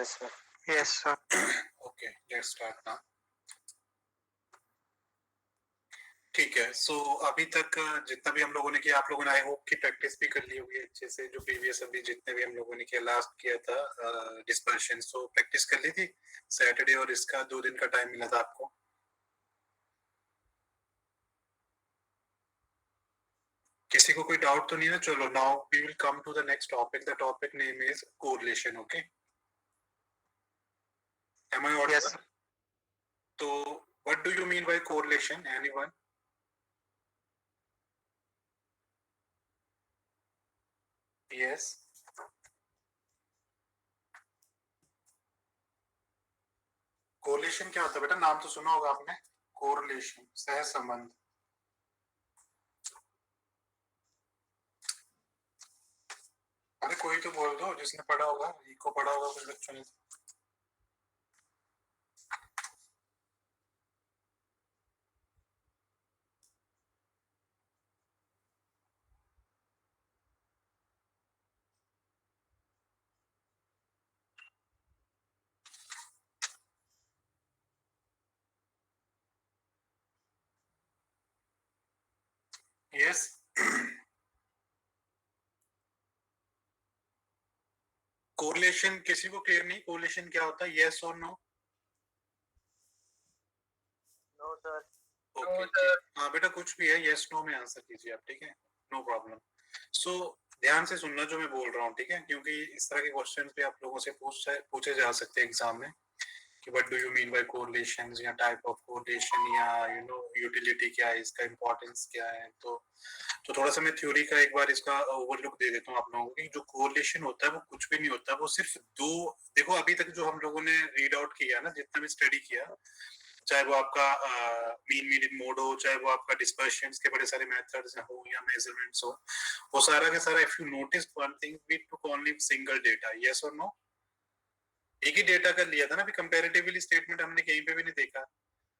Yes, sir. Yes, sir. Okay, let's start now. ठीक है, सो अभी तक जितना भी हम लोगों ने किया, आप लोगों ने आई होप की प्रैक्टिस भी कर ली होगी अच्छे से। जो प्रीवियस अभी जितने भी हम लोगों ने किया, लास्ट किया था डिस्पर्शन, सो प्रैक्टिस कर ली थी सैटरडे, और इसका 2 दिन का टाइम मिला था आपको। किसी को कोई डाउट तो नहीं है? चलो, now we will come to the next topic. The topic name is correlation. Okay, am I audible? Yes. तो what do you mean by correlation? Anyone? Yes, correlation क्या होता है बेटा? नाम तो सुना होगा आपने, कोरिलेशन, सहसंबंध। अरे कोई तो बोल दो जिसने पढ़ा होगा, इको पढ़ा होगा कुछ बच्चों ने। यस, कोरिलेशन किसी को क्लियर नहीं? कोरिलेशन क्या होता है? यस और नो? No, sir. ओके, हाँ बेटा, कुछ भी है, यस नो में आंसर कीजिए आप, ठीक है? No problem. सो ध्यान से सुनना जो मैं बोल रहा हूँ, ठीक है? क्योंकि इस तरह के क्वेश्चन भी आप लोगों से पूछे जा सकते हैं एग्जाम में कि what do you mean bye correlations, या टाइप ऑफ कोरिलेशन, या यूटिलिटी क्या है, इसका इंपॉर्टेंस क्या है। तो थोड़ा सा मैं थ्योरी का एक बार इसका ओवरलुक दे देता हूँ आप लोगों को कि जो कोरिलेशन होता है वो कुछ भी नहीं होता, वो सिर्फ दो, देखो अभी तक जो हम लोगों ने रीड आउट किया ना, जितना भी स्टडी किया, चाहे वो आपका मीन मीडियन मोड हो, चाहे वो आपका डिस्पर्शन के बड़े सारे मेथड्स हो, या मेजरमेंट्स हो, वो सारा का सारा, if you notice one thing, we took only single data. Yes और नो? एक ही डेटा कर लिया था ना, अभी कंपैरेटिवली स्टेटमेंट हमने कहीं पे भी नहीं देखा,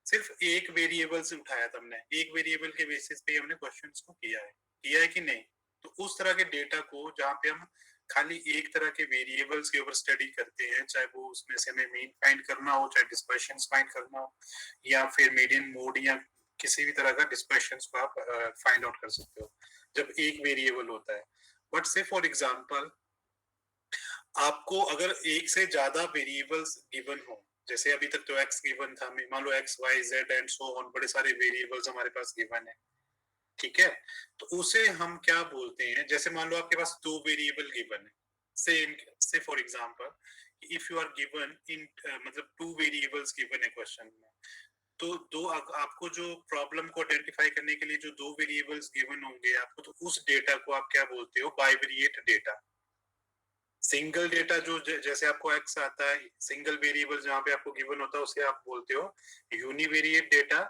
सिर्फ एक वेरिएबल से उठाया था हमने, एक वेरिएबल के बेसिस पे हमने क्वेश्चंस को किया है कि नहीं? तो उस तरह के डेटा को जहाँ पे हम खाली एक तरह के वेरिएबल्स के ऊपर स्टडी करते हैं, चाहे वो उसमें से हमें मीन फाइंड करना हो, चाहे डिस्पर्शन फाइंड करना हो, या फिर मीडियन मोड, या किसी भी तरह का डिस्पर्शन को आप फाइंड आउट कर सकते हो जब एक वेरिएबल होता है। बट से फॉर एग्जाम्पल, आपको अगर एक से ज्यादा वेरिएबल्स गिवन हो, जैसे अभी तक तो x गिवन था, मान लो x y z and so on, बड़े सारे वेरिएबल्स हमारे पास गिवन है, ठीक है? तो उसे हम क्या बोलते हैं? जैसे मान लो आपके पास दो वेरिएबल गिवन है, say for example, if you are given in मतलब टू वेरिएबल्स गिवन है क्वेश्चन में, तो आपको जो प्रॉब्लम को आइडेंटिफाई करने के लिए जो दो वेरिएबल्स गिवन होंगे आपको, तो उस डेटा को आप क्या बोलते हो? Bivariate data. सिंगल डेटा जो जैसे आपको x आता है, सिंगल वेरिएबल जहां पे आपको गिवन होता है, उसे आप बोलते हो यूनिवेरिएट डेटा।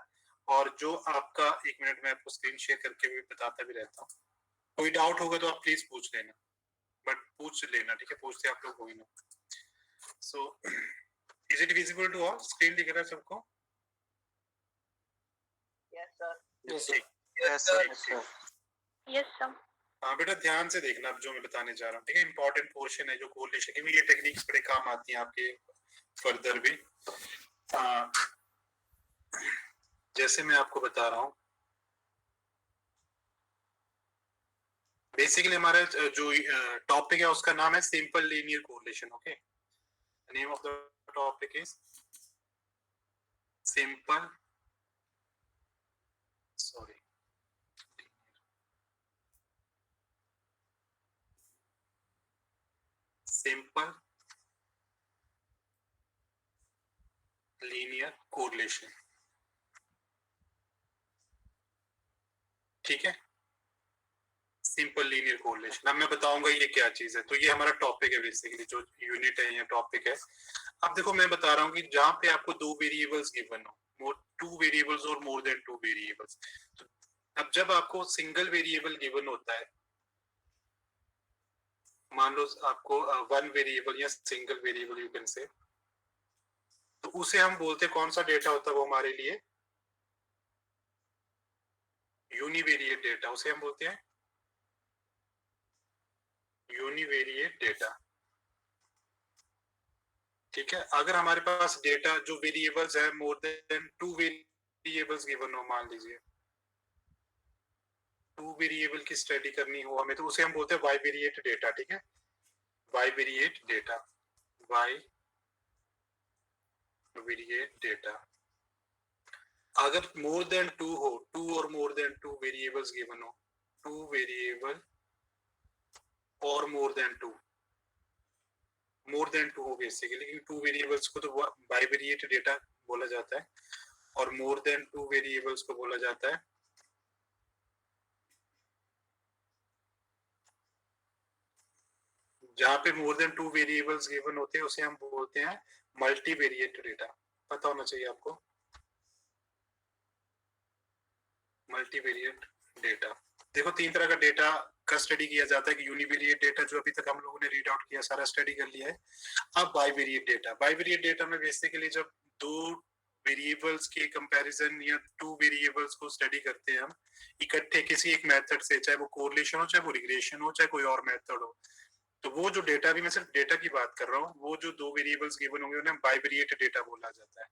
और जो आपका, एक मिनट में आपको स्क्रीन शेयर करके भी बताता भी रहता हूँ, कोई डाउट होगा तो आप प्लीज पूछ लेना, बट पूछ लेना, ठीक है? पूछते आप लोग होगी ना। So is it visible to all? Screen दिख रहा है सबको? Yes, sir. Yes, sir. yes, sir. Yes, sir. हाँ बेटा, ध्यान से देखना अब जो मैं बताने जा रहा हूँ, ठीक है? इंपॉर्टेंट पोर्शन है जो कोरिलेशन की, ये टेक्निक्स बड़े काम आती हैं आपके फर्दर भी। जैसे मैं आपको बता रहा हूँ, बेसिकली हमारा जो टॉपिक है उसका नाम है simple linear correlation. Okay, name of the topic is simple, sorry, simple linear correlation, ठीक है? Simple linear correlation. अब मैं बताऊंगा ये क्या चीज है। तो ये हमारा टॉपिक है, बेसिकली जो यूनिट है, ये टॉपिक है। अब देखो, मैं बता रहा हूँ कि जहां पे आपको दो वेरिएबल्स गिवन हो, टू वेरिएबल्स और मोर देन टू वेरिएबल्स, तो अब जब आपको सिंगल वेरिएबल गिवन होता है, मान लो आपको वन वेरिएबल या सिंगल वेरिएबल यू कैन से, तो उसे हम बोलते हैं, कौन सा डेटा होता है वो हमारे लिए? यूनिवेरिएट डेटा, उसे हम बोलते हैं यूनिवेरिएट डेटा, ठीक है। अगर हमारे पास डेटा जो वेरिएबल्स है मोर देन 2 वेरिएबल्स गिवन हो, मान लीजिए 2 वेरिएबल की स्टडी करनी हो हमें, तो उसे हम बोलते हैं बाइवेरिएट डेटा। ठीक है, बाइवेरिएट डेटा, बाइवेरिएट डेटा। अगर मोर देन 2 हो, 2 और मोर देन 2 वेरिएबल्स गिवन हो, 2 वेरिएबल और मोर देन 2 हो बेसिकली, क्योंकि 2 वेरिएबल्स को तो बाइवेरिएट डेटा बोला जाता है और मोर देन 2 वेरिएबल्स को बोला जाता है जहां पे मोर देन 2 वेरिएबल्स गिवन होते हैं उसे हम बोलते हैं मल्टीवेरिएट डेटा। पता होना चाहिए आपको, मल्टीवेरिएट डेटा। देखो 3 तरह का डेटा का स्टडी किया जाता है कि यूनिवेरिएट डेटा जो अभी तक हम लोगों ने रीड आउट किया, सारा स्टडी कर लिया है। अब बाइवेरिएट डेटा, बाइवेरिएट डेटा में बेसिकली जब 2 वेरिएबल्स के कंपैरिजन या 2 वेरिएबल्स को स्टडी करते हैं हम इकट्ठे किसी एक मेथड से, चाहे वो कोरिलेशन हो, चाहे वो रिग्रेशन हो, चाहे कोई और मेथड हो, तो वो जो डेटा, भी मैं सिर्फ डेटा की बात कर रहा हूँ, वो जो 2 वेरिएबल्स गिवन होंगे उन्हें बाइवेरिएट डेटा बोला जाता है।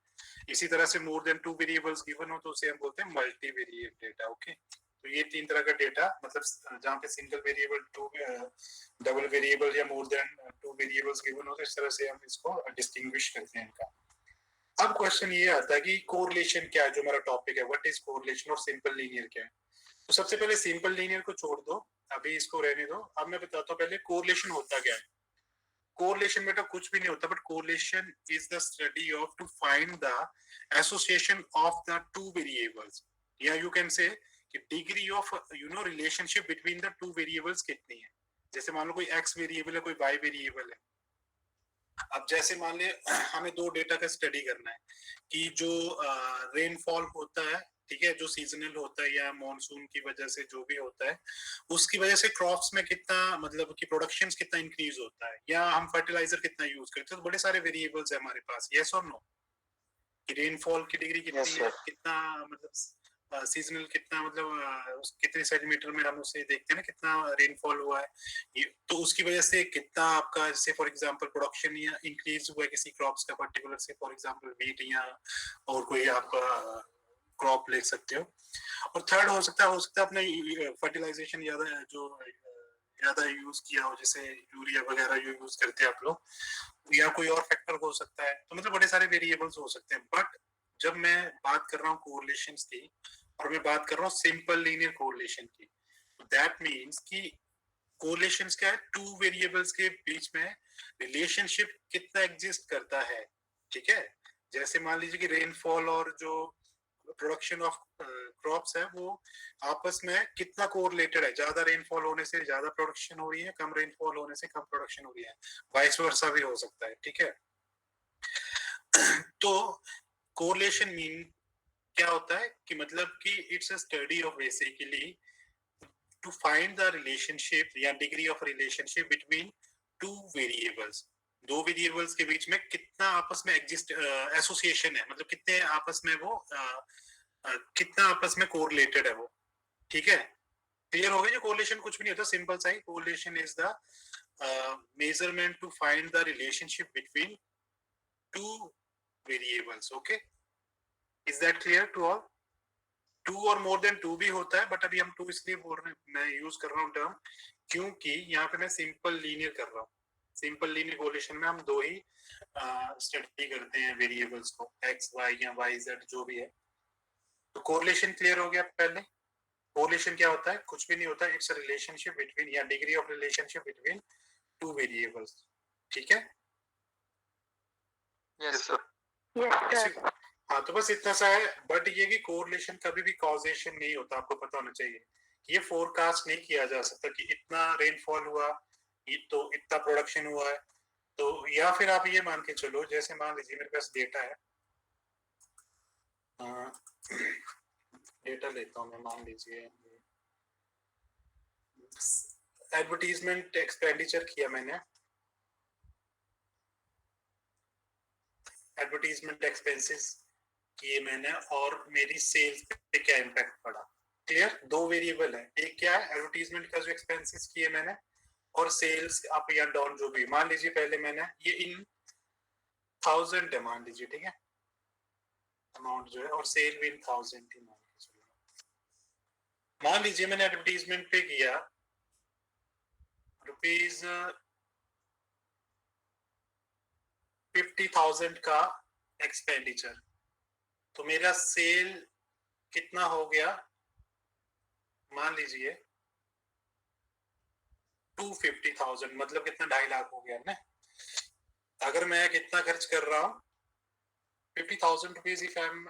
इसी तरह से मोर देन 2 वेरिएबल्स गिवन हो तो उसे हम बोलते हैं मल्टीवेरिएट डेटा। ओके, तो ये 3 तरह का डेटा, मतलब जहाँ पे सिंगल वेरिएबल, 2 डबल वेरिएबल या मोर देन 2 वेरिएबल्स गिवन हो, तो इस तरह से हम इसको डिस्टिंग्विश करते हैं इनका। अब क्वेश्चन ये आता है कि कोरिलेशन क्या है, जो हमारा टॉपिक है, व्हाट इज कोरिलेशन, और सिंपल लीनियर क्या है। तो सबसे पहले सिंपल लीनियर को छोड़ दो, अभी इसको रहने दो। अब मैं बताता हूँ पहले कोरिलेशन होता क्या है। कोरिलेशन बेटा कुछ भी नहीं होता, but correlation is the study of to find the association of the 2 variables, या यू कैन से कि degree of relationship between the 2 variables कितनी है। जैसे मान लो कोई x वेरिएबल है, कोई y वेरिएबल है। अब जैसे मान ले हमें 2 डेटा का स्टडी करना है कि जो रेनफॉल होता है, ठीक है, जो सीजनल होता है या मॉनसून की वजह से जो भी होता है, उसकी वजह से क्रॉप्स में कितना, मतलब कि प्रोडक्शन कितना इंक्रीज होता है, या हम फर्टिलाइजर कितना यूज करते हैं। तो बड़े सारे वेरिएबल्स है हमारे पास, यस और नो, कि रेनफॉल की डिग्री कितनी Yes, है, sir. कितना मतलब सीजनल कितना, मतलब कितने सेंटीमीटर में हम उसे देखते हैं ना, कितना रेनफॉल हुआ है, तो उसकी वजह से कितना आपका, जैसे फॉर एग्जांपल प्रोडक्शन या इंक्रीज हुआ है किसी क्रॉप्स का पर्टिकुलर, से फॉर एग्जांपल व्हीट या और कोई आप क्रॉप ले सकते हो। और थर्ड हो सकता है अपने फर्टिलाइजेशन ज्यादा यूज किया हो, जैसे यूरिया वगैरह जो यूज करते हैं आप लोग, या कोई और फैक्टर हो सकता है। तो मतलब बड़े सारे वेरिएबल्स हो सकते हैं। बट जब मैं बात कर रहा हूँ कोरिलेशंस की, और मैं बात कर रहा हूँ सिंपल लीनियर कोरिलेशन की, दैट मीन्स कि कोरिलेशंस क्या है, 2 वेरिएबल्स के बीच में रिलेशनशिप कितना एग्जिस्ट करता है। ठीक है, जैसे मान लीजिए कि रेनफॉल और जो प्रोडक्शन ऑफ क्रॉप्स है वो आपस में कितना कोरिलेटेड है, ज्यादा रेनफॉल होने से ज्यादा प्रोडक्शन हो रही है, कम रेनफॉल होने से कम प्रोडक्शन हो रही है, वाइस वर्सा भी हो सकता है। ठीक है, तो कोरिलेशन मीन क्या होता है कि मतलब कि it's a study of basically to find the relationship या degree of relationship between 2 variables, 2 variables के बीच में कितना आपस में एग्जिस्ट एसोसिएशन है, मतलब कितने आपस में वो कितना आपस में कोरिलेटेड है वो। ठीक है, क्लियर हो गया। जो कोरिलेशन कुछ भी नहीं होता, सिंपल सा ही, correlation is the measurement to find the relationship between 2 variables. Okay, is that clear to all. 2 और मोर देन 2 भी होता है, बट अभी हम 2 इसलिए बोल रहे हैं, मैं यूज कर रहा हूँ टर्म, क्योंकि यहाँ पे मैं सिंपल लीनियर कर रहा हूँ। सिंपल लीनियर कोरिलेशन में हम 2 ही स्टडी करते हैं वेरिएबल्स को, एक्स वाई या वाई जेड जो भी है। तो कोरिलेशन क्लियर हो गया। पहले कोरिलेशन क्या होता है, कुछ भी नहीं होता, इट्स अ रिलेशनशिप बिटवीन या degree of relationship between 2 variables. ठीक है, Yes, sir. Yes, sir. हाँ, तो बस इतना सा है। बट ये कि कोरिलेशन कभी भी कॉजेशन नहीं होता, आपको पता होना चाहिए। ये फोरकास्ट नहीं किया जा सकता कि इतना रेनफॉल हुआ तो इतना प्रोडक्शन हुआ है। तो या फिर आप ये मान के चलो, जैसे मान लीजिए मेरे पास डेटा है, डेटा लेता हूँ मैं, मान लीजिए एडवर्टीजमेंट एक्सपेंडिचर किया मैंने, एडवर्टीजमेंट एक्सपेंसेस किए मैंने, और मेरी सेल्स पे क्या इम्पैक्ट पड़ा। क्लियर, 2 वेरिएबल है, एक क्या है एडवर्टीजमेंट का जो एक्सपेंसेस किए मैंने, और सेल्स अप या डाउन जो भी। मान लीजिए पहले मैंने ये इन 1000 है मान लीजिए, ठीक है, अमाउंट जो है, और सेल भी इन 1000 ही मान के चलो। मान लीजिए मैंने एडवर्टीजमेंट पे किया रुपीज 50,000 का एक्सपेंडिचर, तो मेरा सेल कितना हो गया, मान लीजिए 250,000, मतलब कितना, 2.5 लाख हो गया ना। अगर मैं कितना खर्च कर रहा हूँ 50,000 rupees, if I am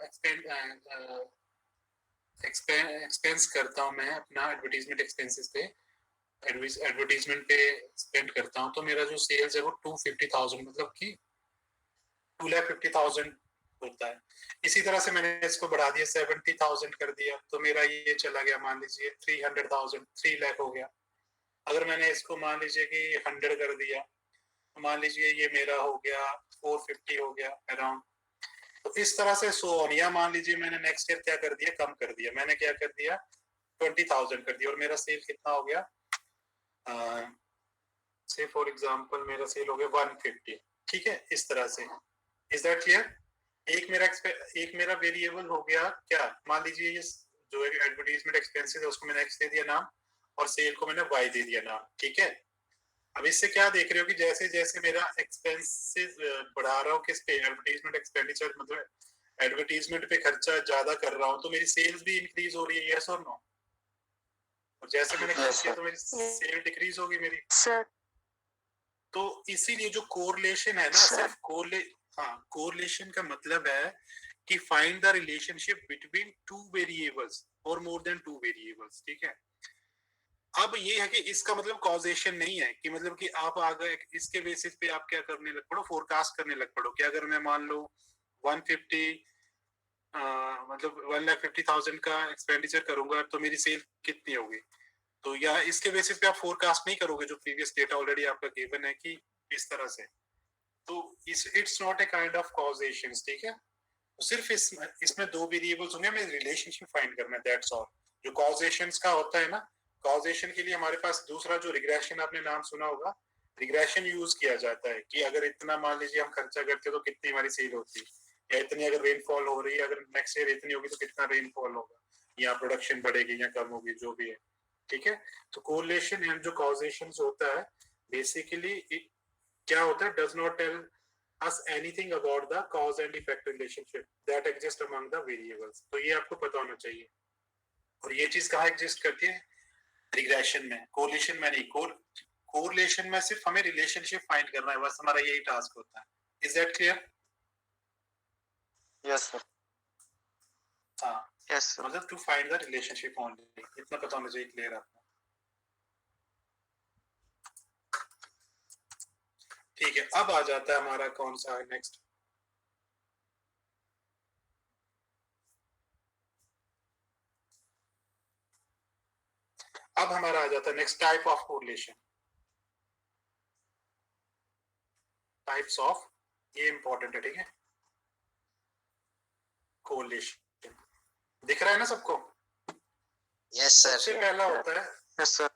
expense करता हूँ मैं अपना एडवर्टीजमेंट एक्सपेंसेस पे, एडवर्टीजमेंट पे स्पेंड करता हूँ, तो मेरा जो सेल्स है वो 250,000, मतलब कि 2,50,000 होता है। इसी तरह से मैंने इसको बढ़ा दिया, 70,000 कर दिया, तो मेरा ये चला गया मान लीजिए 300,000, 3 लाख हो गया। अगर मैंने इसको मान लीजिए कि 100 कर दिया, तो मान लीजिए ये मेरा हो गया 450 हो गया अराउंड। तो इस तरह से सो ऑन, या मान लीजिए मैंने नेक्स्ट ईयर क्या कर दिया, कम कर दिया, मैंने क्या कर दिया 20,000 कर दिया, और मेरा सेल कितना हो गया, से फॉर एग्जांपल मेरा सेल हो गया 150, ठीक है, इस तरह से। Is that clear? एक मेरा वेरिएबल हो गया क्या, मान लीजिए ये जो एडवर्टाइजमेंट एक्सपेंसेस है उसको मैंने एक्स दे दिया नाम, और सेल को मैंने वाई दे दिया नाम, ठीक है। अब इससे क्या देख रहे हो कि जैसे जैसे मेरा एक्सपेंसेस बढ़ा रहा हूँ किस पे, एडवर्टाइजमेंट एक्सपेंडिचर, मतलब एडवर्टाइजमेंट पे खर्चा ज्यादा कर रहा हूँ, तो मेरी सेल्स भी इंक्रीज हो रही है, यस और नो? और जैसे मैंने कम किया तो मेरी सेल डिक्रीज होगी मेरी सर। तो इसीलिए जो कोरिलेशन है ना, सिर्फ कोरिलेशन का मतलब है कि find the relationship between two variables और मोर देन टू वेरिएबल्स, ठीक है। अब ये है कि इसका मतलब कॉजेशन नहीं है कि मतलब कि आप आगे इसके बेसिस पे आप क्या करने लग पड़ो, फोरकास्ट करने लग पड़ो कि अगर मैं मान लो 150 मतलब 1,50,000 का एक्सपेंडिचर करूंगा तो मेरी सेल कितनी होगी, तो या इसके बेसिस पे आप फोरकास्ट नहीं करोगे, जो प्रीवियस डेटा ऑलरेडी आपका गिवन है कि इस तरह से। तो it's not a kind of causation, ठीक है। तो सिर्फ इसमें दो वेरिएबल्स होंगे, हमें रिलेशनशिप फाइंड करना है, दैट्स ऑल। जो कॉजेशंस का होता है ना, कॉजेशन के लिए हमारे पास दूसरा जो रिग्रेशन, आपने नाम सुना होगा, रिग्रेशन यूज किया जाता है कि अगर इतना मान लीजिए हम खर्चा करते तो कितनी हमारी सेल होती, या इतनी अगर रेनफॉल हो रही है, अगर नेक्स्ट ईयर इतनी होगी तो कितना रेनफॉल होगा, या प्रोडक्शन बढ़ेगी या कम होगी, जो भी है, ठीक है। तो कोरिलेशन एंड जो कॉजेशन होता है बेसिकली क्या होता है, does not tell us anything about the cause and effect relationship that exist among the variables। तो ये आपको पता होना चाहिए। और ये चीज कहाँ एग्जिस्ट करती है, रिग्रेशन में, कोरिलेशन में नहीं। कोरिलेशन में सिर्फ हमें रिलेशनशिप फाइंड करना है, बस हमारा यही टास्क होता है। Is that clear? Yes sir. हाँ यस, मतलब to find the relationship only, इतना पता होना चाहिए, क्लियर आपको? ठीक है, अब आ जाता है हमारा कौन सा है नेक्स्ट, अब हमारा आ जाता है next type of correlation, types of, ये इंपॉर्टेंट है, ठीक है। कोरिलेशन दिख रहा है ना सबको? Yes sir. सबसे पहला होता है yes sir.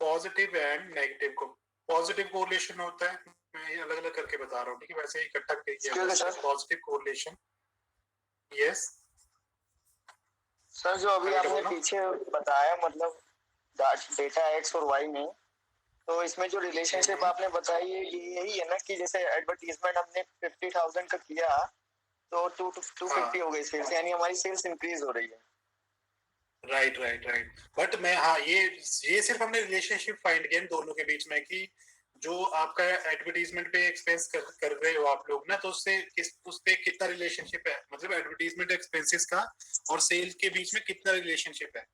Positive and negative को, पॉजिटिव कोरिलेशन होता है, मैं ये अलग अलग करके बता रहा हूँ, ठीक है, वैसे ही इकट्ठा किया। पॉजिटिव कोरिलेशन, यस सर जो अभी आपने पीछे बताया, मतलब डेटा एक्स और वाई में, तो इसमें जो रिलेशनशिप आपने बताई है ये यही है ना कि जैसे एडवर्टीजमेंट हमने 50,000 का किया तो 250 हो गई सेल्स, यानी हमारी सेल्स इंक्रीज हो रही है। राइट। बट मैं, हाँ, ये सिर्फ हमने रिलेशनशिप फाइंड किया इन दोनों के बीच में कि जो आपका एडवर्टीजमेंट पे एक्सपेंस कर रहे हो आप लोग ना, तो उस पे कितना रिलेशनशिप है, मतलब एडवर्टीजमेंट एक्सपेंसेस का और सेल के बीच में कितना रिलेशनशिप है,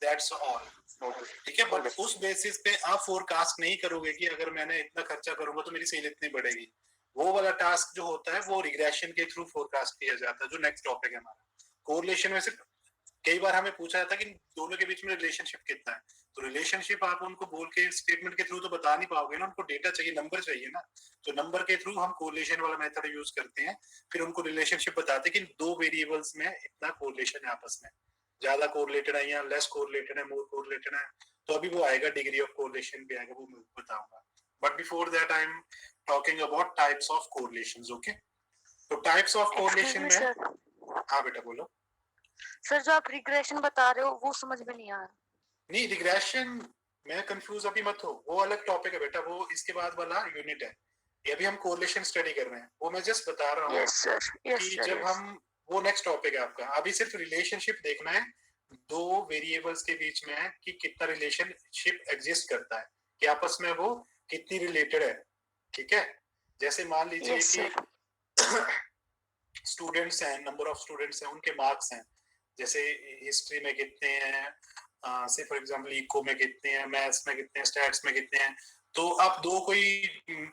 दैट्स ऑल, ठीक है। बट उस बेसिस पे आप फोरकास्ट नहीं करोगे कि अगर मैंने इतना खर्चा करूंगा तो मेरी सेल इतनी बढ़ेगी। वो वाला टास्क जो होता है वो रिग्रेशन के थ्रू फोरकास्ट किया जाता है, जो नेक्स्ट टॉपिक है हमारा। कोरिलेशन में सिर्फ कई बार हमें पूछा जाता है कि दोनों के बीच में रिलेशनशिप कितना है, तो रिलेशनशिप आप उनको बोल के स्टेटमेंट के थ्रू तो बता नहीं पाओगे ना, उनको डेटा चाहिए, नंबर चाहिए ना, तो नंबर के थ्रू हम कोरिलेशन वाला मेथड यूज करते हैं, फिर उनको रिलेशनशिप बताते हैं कि दो वेरिएबल्स में इतना कोरिलेशन है आपस में, ज्यादा कोरिलेटेड है या लेस कोरिलेटेड है, मोर कोरिलेटेड है, तो अभी वो आएगा, डिग्री ऑफ कोरिलेशन भी आएगा, वो मैं बताऊंगा। But before that I am talking about types of correlations. Okay, तो टाइप्स ऑफ कोरिलेशन में, सर हाँ बेटा बोलो. सर जो आप रिग्रेशन बता रहे हो वो समझ में नहीं आ रहा. नहीं, रिग्रेशन मैं कंफ्यूज अभी मत हो, वो अलग टॉपिक है बेटा, वो इसके बाद वाला यूनिट है. ये अभी हम कोरिलेशन स्टडी कर रहे हैं, वो मैं जस्ट बता रहा हूँ यस सर, यस कि सर, जब हम, वो नेक्स्ट टॉपिक है आपका. अभी सिर्फ रिलेशनशिप देखना है दो वेरिएबल्स के बीच में है कि कितना रिलेशनशिप एग्जिस्ट करता है, कि आपस में वो कितनी रिलेटेड है. ठीक है, जैसे मान लीजिए यस कि सर, स्टूडेंट्स हैं, नंबर ऑफ स्टूडेंट्स हैं, उनके मार्क्स हैं, जैसे हिस्ट्री में कितने हैं, से फॉर एग्जांपल इको में कितने हैं, मैथ्स में कितने हैं, स्टैट्स में कितने हैं. तो आप दो कोई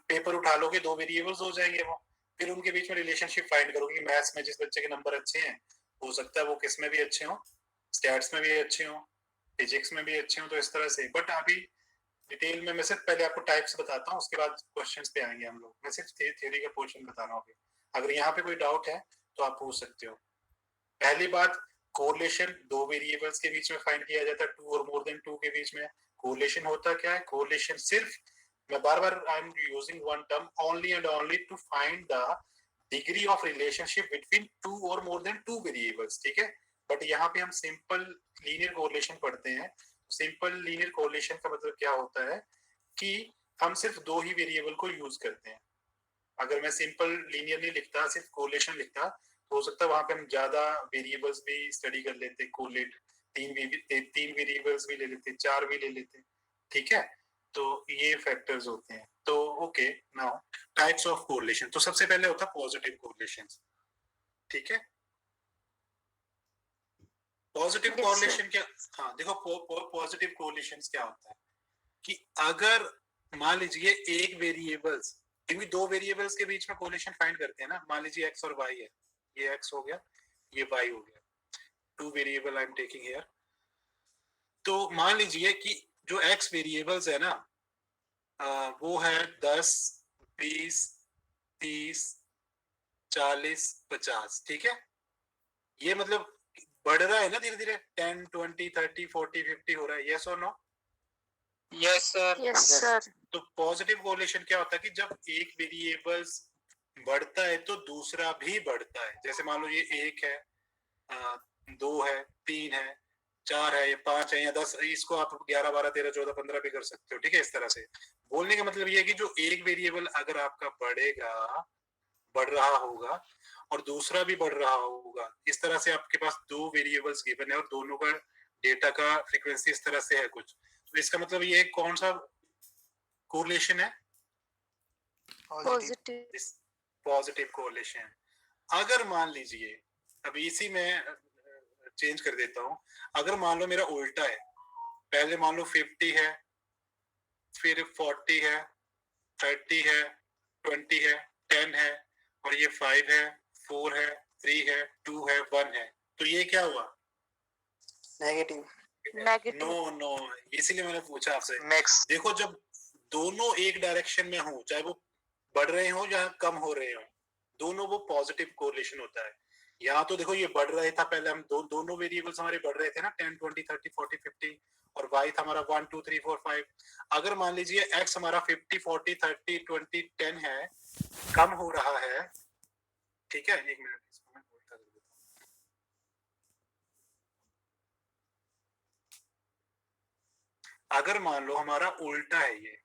पेपर उठा लोगे, दो वेरिएबल्स हो जाएंगे वो, फिर उनके बीच में रिलेशनशिप फाइंड करोगे. मैथ्स में जिस बच्चे के नंबर अच्छे हैं, हो सकता है वो किस में भी अच्छे हो, स्टैट्स में भी अच्छे हो, फिजिक्स में भी अच्छे हो, तो इस तरह से. बट अभी डिटेल में मैं सिर्फ पहले आपको टाइप्स बताता हूँ, उसके बाद क्वेश्चंस पे आएंगे हम लोग. मैं सिर्फ थ्योरी का पोर्शन बता रहा हूँ. अगर यहाँ पे कोई डाउट है तो आप पूछ सकते हो. पहली बात, कोरिलेशन दो वेरिएबल्स के बीच में फाइंड किया जाता है, टू और मोर देन टू के बीच में. कोरिलेशन होता क्या है? कोरिलेशन सिर्फ, मैं बार बार I am using one term, only and only to find the degree of relationship between two और मोर देन टू वेरिएबल्स. ठीक है, बट यहाँ पे हम सिंपल लीनियर कोरिलेशन पढ़ते हैं. सिंपल लीनियर कोरिलेशन का मतलब क्या होता है कि हम सिर्फ दो ही वेरिएबल को यूज करते हैं. अगर मैं सिंपल लीनियर नहीं लिखता, सिर्फ कोरिलेशन लिखता, तो हो सकता है वहां पे हम ज्यादा वेरिएबल्स भी स्टडी कर लेते, कोरिलेट तीन वेरिएबल्स भी ले लेते, चार भी ले लेते. ठीक है, तो ये फैक्टर्स होते हैं. तो okay, now types of correlation. तो सबसे पहले होता है पॉजिटिव कोरिलेशन. ठीक है, पॉजिटिव Yes, कोरिलेशन क्या, हाँ देखो पॉजिटिव कोरिलेशन क्या होता है कि अगर मान लीजिए एक वेरिएबल्स, क्योंकि दो वेरिएबल्स के बीच में कोरिलेशन फाइंड करते हैं ना, मान लीजिए x और y है, ये x हो गया, ये y हो गया, two variable I am taking here. तो मान लीजिए कि जो x वेरिएबल्स है ना, वो है 10, 20, 30, 40, 50. ठीक है, ये मतलब बढ़ रहा है ना धीरे धीरे, 10, 20, 30, 40, 50 हो रहा है. यस और no? Yes sir. Yes sir, तो पॉजिटिव कोरिलेशन क्या होता है कि जब एक वेरिएबल्स बढ़ता है तो दूसरा भी बढ़ता है. जैसे मान लो ये एक है, दो है, तीन है, चार है, ये पांच है या 10, इसको आप 11, 12, 13, 14, 15 भी कर सकते हो. ठीक है, इस तरह से बोलने का मतलब ये है कि जो एक वेरिएबल अगर आपका बढ़ेगा, बढ़ रहा होगा, और दूसरा भी बढ़ रहा होगा, इस तरह से आपके पास दो वेरिएबल्स गिवन है और दोनों का डेटा का फ्रीक्वेंसी इस तरह से है कुछ, तो इसका मतलब ये कौन सा कोरिलेशन है? पॉजिटिव. Positive correlation. अगर मान लीजिए, अभी इसी में चेंज कर देता हूं, अगर मान लो मेरा उल्टा है, पहले मान लो 50 है, फिर 40 है, 30 है, 20 है, 10 है, और ये 5 है, 4 है, 3 है, 2 है, 1 है, तो ये क्या हुआ? नेगेटिव. नेगेटिव. नो नो, इसीलिए मैंने पूछा आपसे. मैक्स. देखो, जब दोनों एक डायरेक्शन में हो, चाहे वो बढ़ रहे हो या कम हो रहे हो, दोनों वो पॉजिटिव कोरिलेशन होता है. यहाँ तो देखो ये बढ़ रहे था पहले, हम दोनों वेरिएबल्स हमारे बढ़ रहे थे ना, 10, 20, 30, 40, 50, और y था हमारा 1, 2, 3, 4, 5. अगर मान लीजिए x हमारा 50, 40, 30, 20, 10 है, कम हो रहा है. ठीक है, एक मिनट, इसको मैं उल्टा कर देता हूं. अगर मान लो हमारा उल्टा है, ये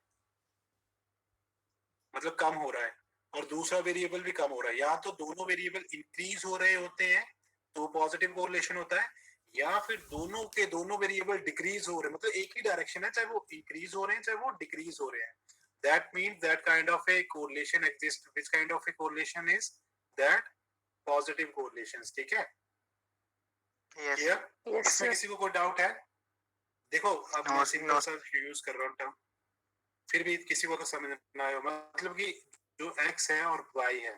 मतलब कम हो रहा है, और दूसरा वेरिएबल भी कम हो रहा है, या तो दोनों वेरिएबल इंक्रीज हो रहे होते हैं तो पॉजिटिव कोरिलेशन होता है, या फिर दोनों के दोनों वेरिएबल डिक्रीज हो रहे हैं, मतलब एक ही डायरेक्शन है, चाहे वो इंक्रीज हो रहे हैं चाहे वो डिक्रीज हो रहे हैं. That means that kind of a correlation exists. Which kind of a correlation is that? Positive correlations. ठीक है, यस. क्लियर? यस इसमें सर, किसी को कोई डाउट है? देखो, अब No, मैं सिंपल no. सा यूज कर रहा हूँ टर्म, फिर भी किसी को तो समझ में आया, मतलब कि जो x है और y है,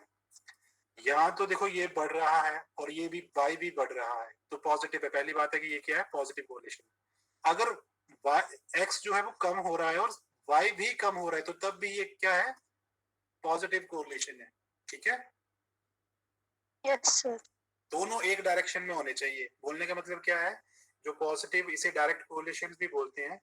यहाँ तो देखो ये बढ़ रहा है और ये भी y भी बढ़ रहा है, तो पॉजिटिव है. पहली बात है कि ये क्या है? Positive correlation. अगर x जो है वो कम हो रहा है और y भी कम हो रहा है, तो तब भी ये क्या है? पॉजिटिव कोरिलेशन है. ठीक है, यस सर, दोनों एक डायरेक्शन में होने चाहिए. बोलने का मतलब क्या है? जो पॉजिटिव, इसे डायरेक्ट कोरिलेशन भी बोलते हैं,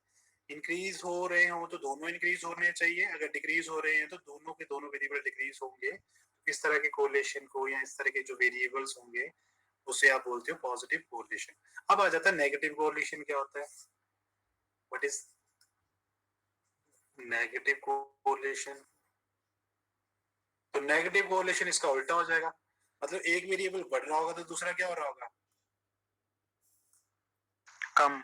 इंक्रीज हो रहे हो तो दोनों इंक्रीज होने चाहिए, अगर डिक्रीज हो रहे हैं तो दोनों के दोनों वेरिएबल डिक्रीज होंगे। इस तरह के कोरिलेशन को या इस तरह के जो वेरिएबल्स होंगे उसे आप बोलते हो पॉजिटिव कोरिलेशन। अब आ जाता है नेगेटिव कोरिलेशन। क्या होता है? What is negative correlation? तो नेगेटिव कोरिलेशन इसका उल्टा हो जाएगा, मतलब एक वेरिएबल बढ़ रहा होगा तो दूसरा क्या हो रहा होगा? कम।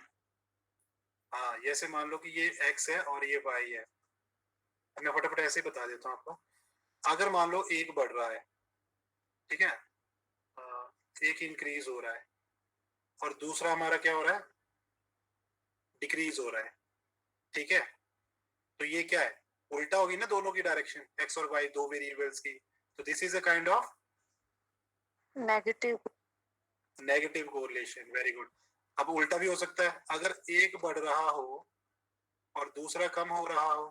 हाँ, जैसे मान लो कि ये x है और ये y है। मैं फटाफट ऐसे ही बता देता हूँ आपको। अगर मान लो एक बढ़ रहा है, ठीक है, एक इंक्रीज हो रहा है और दूसरा हमारा क्या हो रहा है? डिक्रीज हो रहा है, ठीक है। तो ये क्या है? उल्टा होगी ना दोनों की डायरेक्शन, x और y दो वेरिएबल्स की। तो this is a kind of negative negative correlation. Very good. अब उल्टा भी हो सकता है, अगर एक बढ़ रहा हो और दूसरा कम हो रहा हो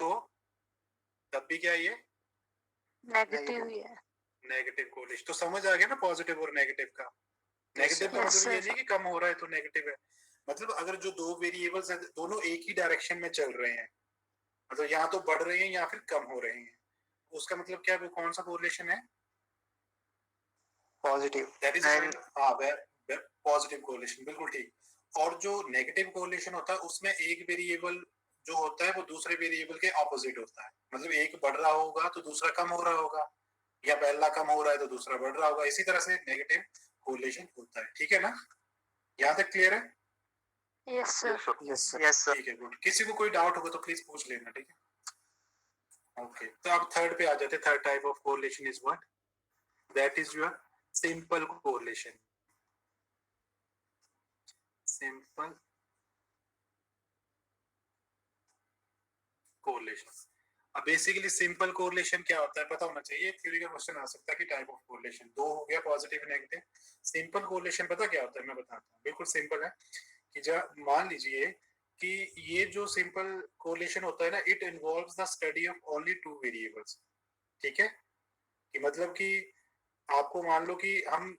तो तब भी क्या ये नेगेटिव ही है। Negative correlation. तो समझ आ गया ना पॉजिटिव और नेगेटिव का? नेगेटिव का Yes, मतलब ये sir. नहीं कि कम हो रहा है तो नेगेटिव है, मतलब अगर जो दो वेरिएबल्स हैं दोनों एक ही डायरेक्शन में चल रहे हैं, मतलब यहाँ तो बढ़ रहे हैं या फिर कम हो रहे हैं, उसका मतलब क्या, कौन सा कोरिलेशन है? Positive. That is positive correlation, बिल्कुल ठीक। और जो नेगेटिव कोरिलेशन होता है उसमें एक वेरिएबल जो होता है वो दूसरे वेरिएबल के ऑपोजिट होता है, मतलब एक बढ़ रहा होगा तो दूसरा कम हो रहा होगा, या पहला कम हो रहा है तो दूसरा बढ़ रहा होगा। इसी तरह से नेगेटिव कोरिलेशन होता है, ठीक है ना? यहाँ तक क्लियर है? Yes, sir. Yes sir. ठीक है, गुड। किसी को कोई डाउट होगा तो प्लीज पूछ लेना, ठीक है? ओके, तो अब थर्ड पे आ जाते हैं। Third type of correlation is what? That is your simple correlation. Simple correlation. अब बेसिकली सिंपल कोरिलेशन क्या होता है पता होना चाहिए, थ्योरी का क्वेश्चन आ सकता है कि टाइप ऑफ कोरिलेशन दो हो गया, पॉजिटिव नेगेटिव। सिंपल कोरिलेशन पता क्या होता है? मैं बताता हूँ, बिल्कुल सिंपल है। कि जब मान लीजिए कि ये जो सिंपल कोरिलेशन होता है ना, it involves the study of only two variables, ठीक है। कि मतलब कि आपको मान लो कि हम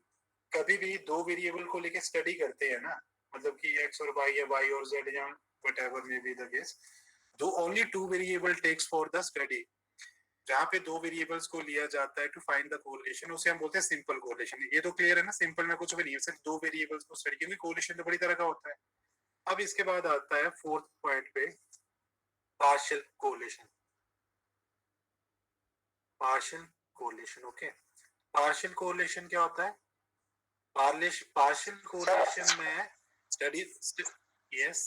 कभी भी दो वेरिएबल को लेके स्टडी करते हैं ना, मतलब कि x और y या y और z या whatever may be the case, दो only two variable takes for the study. जहाँ पे दो वेरिएबल्स को लिया जाता है टू फाइंड द कोरिलेशन, उसे हम बोलते हैं सिंपल कोरिलेशन। ये तो क्लियर है ना? सिंपल में कुछ भी नहीं है, सिर्फ दो वेरिएबल्स को स्टडी, क्योंकि कोरिलेशन तो बड़ी तरह का होता है। अब इसके बाद आता है फोर्थ पॉइंट पे, partial correlation. Partial correlation, okay. Partial correlation क्या होता है? पार्शियल कोरिलेशन में स्टडी, यस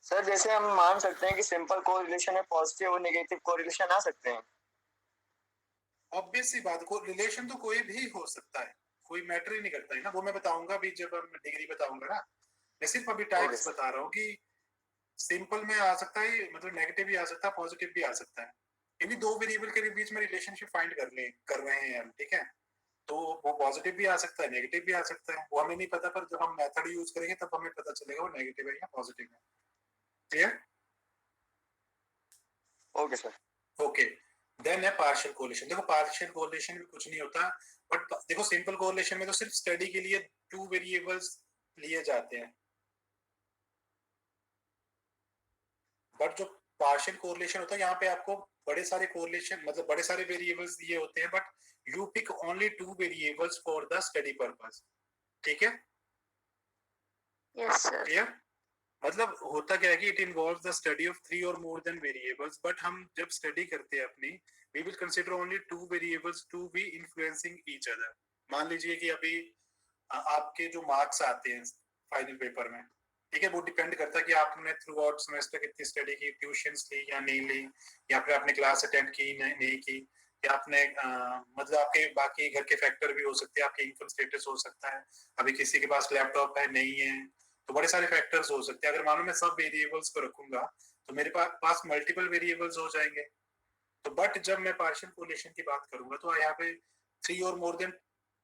सर जैसे हम मान सकते हैं कि सिंपल कोरिलेशन में पॉजिटिव और नेगेटिव कोरिलेशन आ सकते हैं। ऑब्वियस सी बात, को रिलेशन तो कोई भी हो सकता है, कोई मैटर ही नहीं करता है ना। वो मैं बताऊंगा अभी जब हम डिग्री बताऊंगा ना। मैं सिर्फ अभी टाइप्स Okay, बता रहा हूँ कि सिंपल में आ सकता है, मतलब नेगेटिव भी आ सकता है, पॉजिटिव भी आ सकता है। इन्हीं दो वेरिएबल के बीच में रिलेशनशिप फाइंड कर रहे हैं हम, ठीक है। तो वो पॉजिटिव भी आ सकता है, नेगेटिव भी आ सकता है, वो हमें नहीं पता, पर जब हम मेथड यूज करेंगे तब हमें पता चलेगा वो नेगेटिव है या पॉजिटिव है। Clear? Okay sir. Okay, then है पार्शियल कोरिलेशन। देखो पार्शियल कोरिलेशन में कुछ नहीं होता, बट देखो सिंपल कोरिलेशन में तो सिर्फ स्टडी के लिए टू वेरिएबल्स लिए जाते हैं, बट जो पार्शियल कोरिलेशन होता है यहाँ पे आपको बड़े सारे कोरिलेशन, मतलब बड़े सारे वेरिएबल्स दिए होते हैं, but you pick only two variables for the study purpose, ठीक है। Yes, sir. क्लियर? मतलब होता क्या है कि it involves the study of three or more then variables, but हम जब स्टडी करते हैं अपनी, we will consider only two variables to be influencing each other. मान लीजिए कि अभी आपके जो मार्क्स आते हैं फाइनल पेपर में, ठीक है, वो डिपेंड करता है कि आपने थ्रू आउट सेमेस्टर कितनी स्टडी की, ट्यूशंस ली या नहीं ली, या फिर आपने क्लास अटेंड की नहीं की, या आपने मतलब आपके बाकी घर के फैक्टर भी हो सकते हैं, आपके इनकम स्टेटस हो सकता है, अभी किसी के पास लैपटॉप है नहीं है, तो बड़े सारे फैक्टर्स हो सकते हैं। अगर मानो मैं सब वेरिएबल्स को रखूंगा तो मेरे पास मल्टीपल वेरिएबल्स हो जाएंगे। तो बट जब मैं पार्शियल कोरिलेशन की बात करूंगा तो यहाँ पे three or more than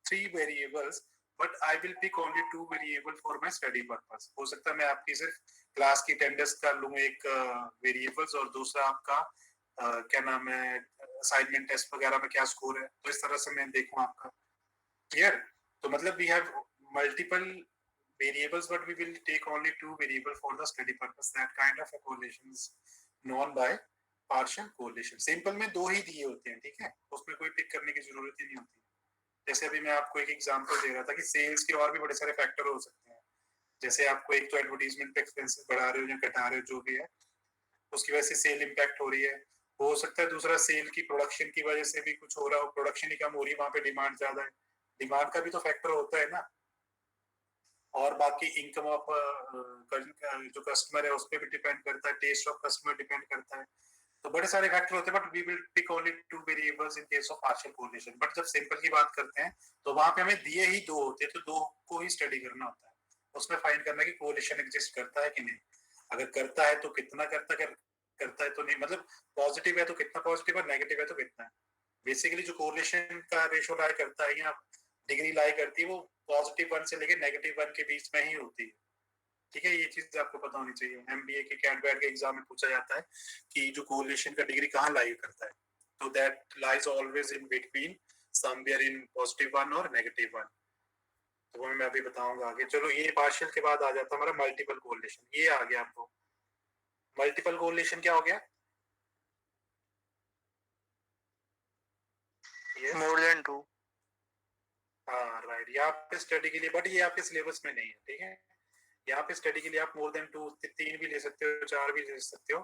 three variables, but I will pick only two variable for my study purpose. हो सकता है मैं आपकी सिर्फ क्लास की अटेंडेंस का लूं एक वेरिएबल्स, और दूसरा आपका क्या नाम है, असाइनमेंट टेस्ट वगैरह में क्या स्कोर है, तो इस तरह से मैं देखूं आपका। क्लियर? तो मतलब we have multiple variables, but we will take only two variable for the study purpose. That kind of a correlation is known by partial correlation. Simple में दो ही दिए होते हैं, ठीक है, उसमें कोई पिक करने की जरूरत ही नहीं होती। जैसे अभी मैं आपको एक एग्जांपल दे रहा था कि सेल्स के और भी बड़े सारे फैक्टर हो सकते हैं। जैसे आपको एक तो एडवर्टीजमेंट एक्सपेंसेस बढ़ा रहे हो या घटा रहे हो, जो भी है उसकी वजह से सेल इम्पैक्ट हो रही है। हो सकता है दूसरा सेल की प्रोडक्शन की वजह से भी कुछ हो रहा हो, प्रोडक्शन ही कम हो रही है, वहां पे डिमांड ज्यादा है, डिमांड का भी तो फैक्टर होता है ना। और बाकी इनकम ऑफ जो कस्टमर है उस पर भी डिपेंड करता है, टेस्ट ऑफ कस्टमर डिपेंड करता है, तो बड़े सारे फैक्टर होते हैं। But we will pick only two variables in case of partial correlation. But जब सिंपल की बात करते हैं तो वहां पे हमें दिए ही दो होते हैं, तो दो को ही स्टडी करना होता है, उसमें फाइंड करना कि कोरिलेशन एग्जिस्ट करता है कि नहीं। अगर करता है तो कितना करता है, करता है तो नहीं, मतलब पॉजिटिव है तो कितना पॉजिटिव है, नेगेटिव है तो कितना है। बेसिकली जो कोरिलेशन का रेशो लाई करता है या डिग्री लाई करती है वो +1 से लेके -1 के बीच में ही होती है, ठीक है। ये चीज आपको पता होनी चाहिए। एमबीए के कैट के एग्जाम में पूछा जाता है कि जो कोरिलेशन का डिग्री कहाँ लाई करता है, तो that lies always in between somewhere in +1 और -1। तो वो मैं अभी बताऊंगा आगे। चलो ये पार्शियल के बाद आ जाता है हमारा मल्टीपल कोरिलेशन। ये आ गया आपको। मल्टीपल कोरिलेशन क्या हो गया? More than 2। हाँ राइट, यहाँ पे स्टडी के लिए, बट ये आपके सिलेबस में नहीं है, ठीक है। यहाँ पे स्टडी के लिए आप मोर देन 2 3 भी ले सकते हो, 4 भी ले सकते हो।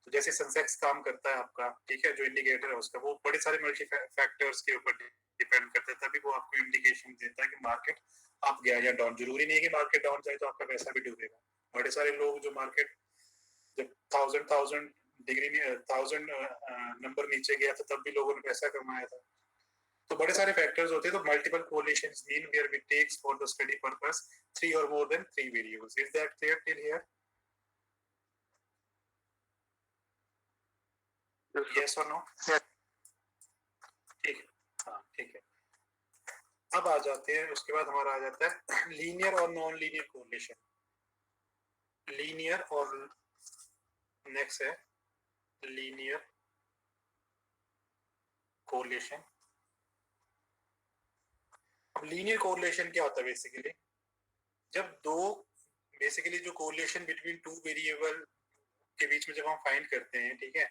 तो जैसे सेंसेक्स काम करता है आपका, ठीक है, जो इंडिकेटर है उसका, वो बड़े सारे मल्टी फैक्टर्स के ऊपर डिपेंड करता है, तभी वो आपको इंडिकेशन देता है कि मार्केट अप गया या डाउन। जरूरी नहीं है कि मार्केट डाउन जाए तो आपका पैसा भी डूबेगा। बड़े सारे लोग जो मार्केट जब 1000 डिग्री में 1000 नंबर नीचे गया था तब भी लोगों ने पैसा कमाया था। तो बड़े सारे फैक्टर्स होते हैं। तो multiple correlations mean where we takes for the study purpose 3 or more than 3 variables. Is that clear till here? Yes or no? Yes. ठीक है, हाँ ठीक है। अब आ जाते हैं, उसके बाद हमारा आ जाता है लीनियर और नॉन लीनियर कोरिलेशन। लीनियर और नेक्स्ट है लीनियर कोरिलेशन। अब लीनियर कोरिलेशन क्या होता है? बेसिकली जब दो बेसिकली जो कोरिलेशन बिटवीन टू वेरिएबल के बीच में जब हम फाइंड करते हैं, ठीक है,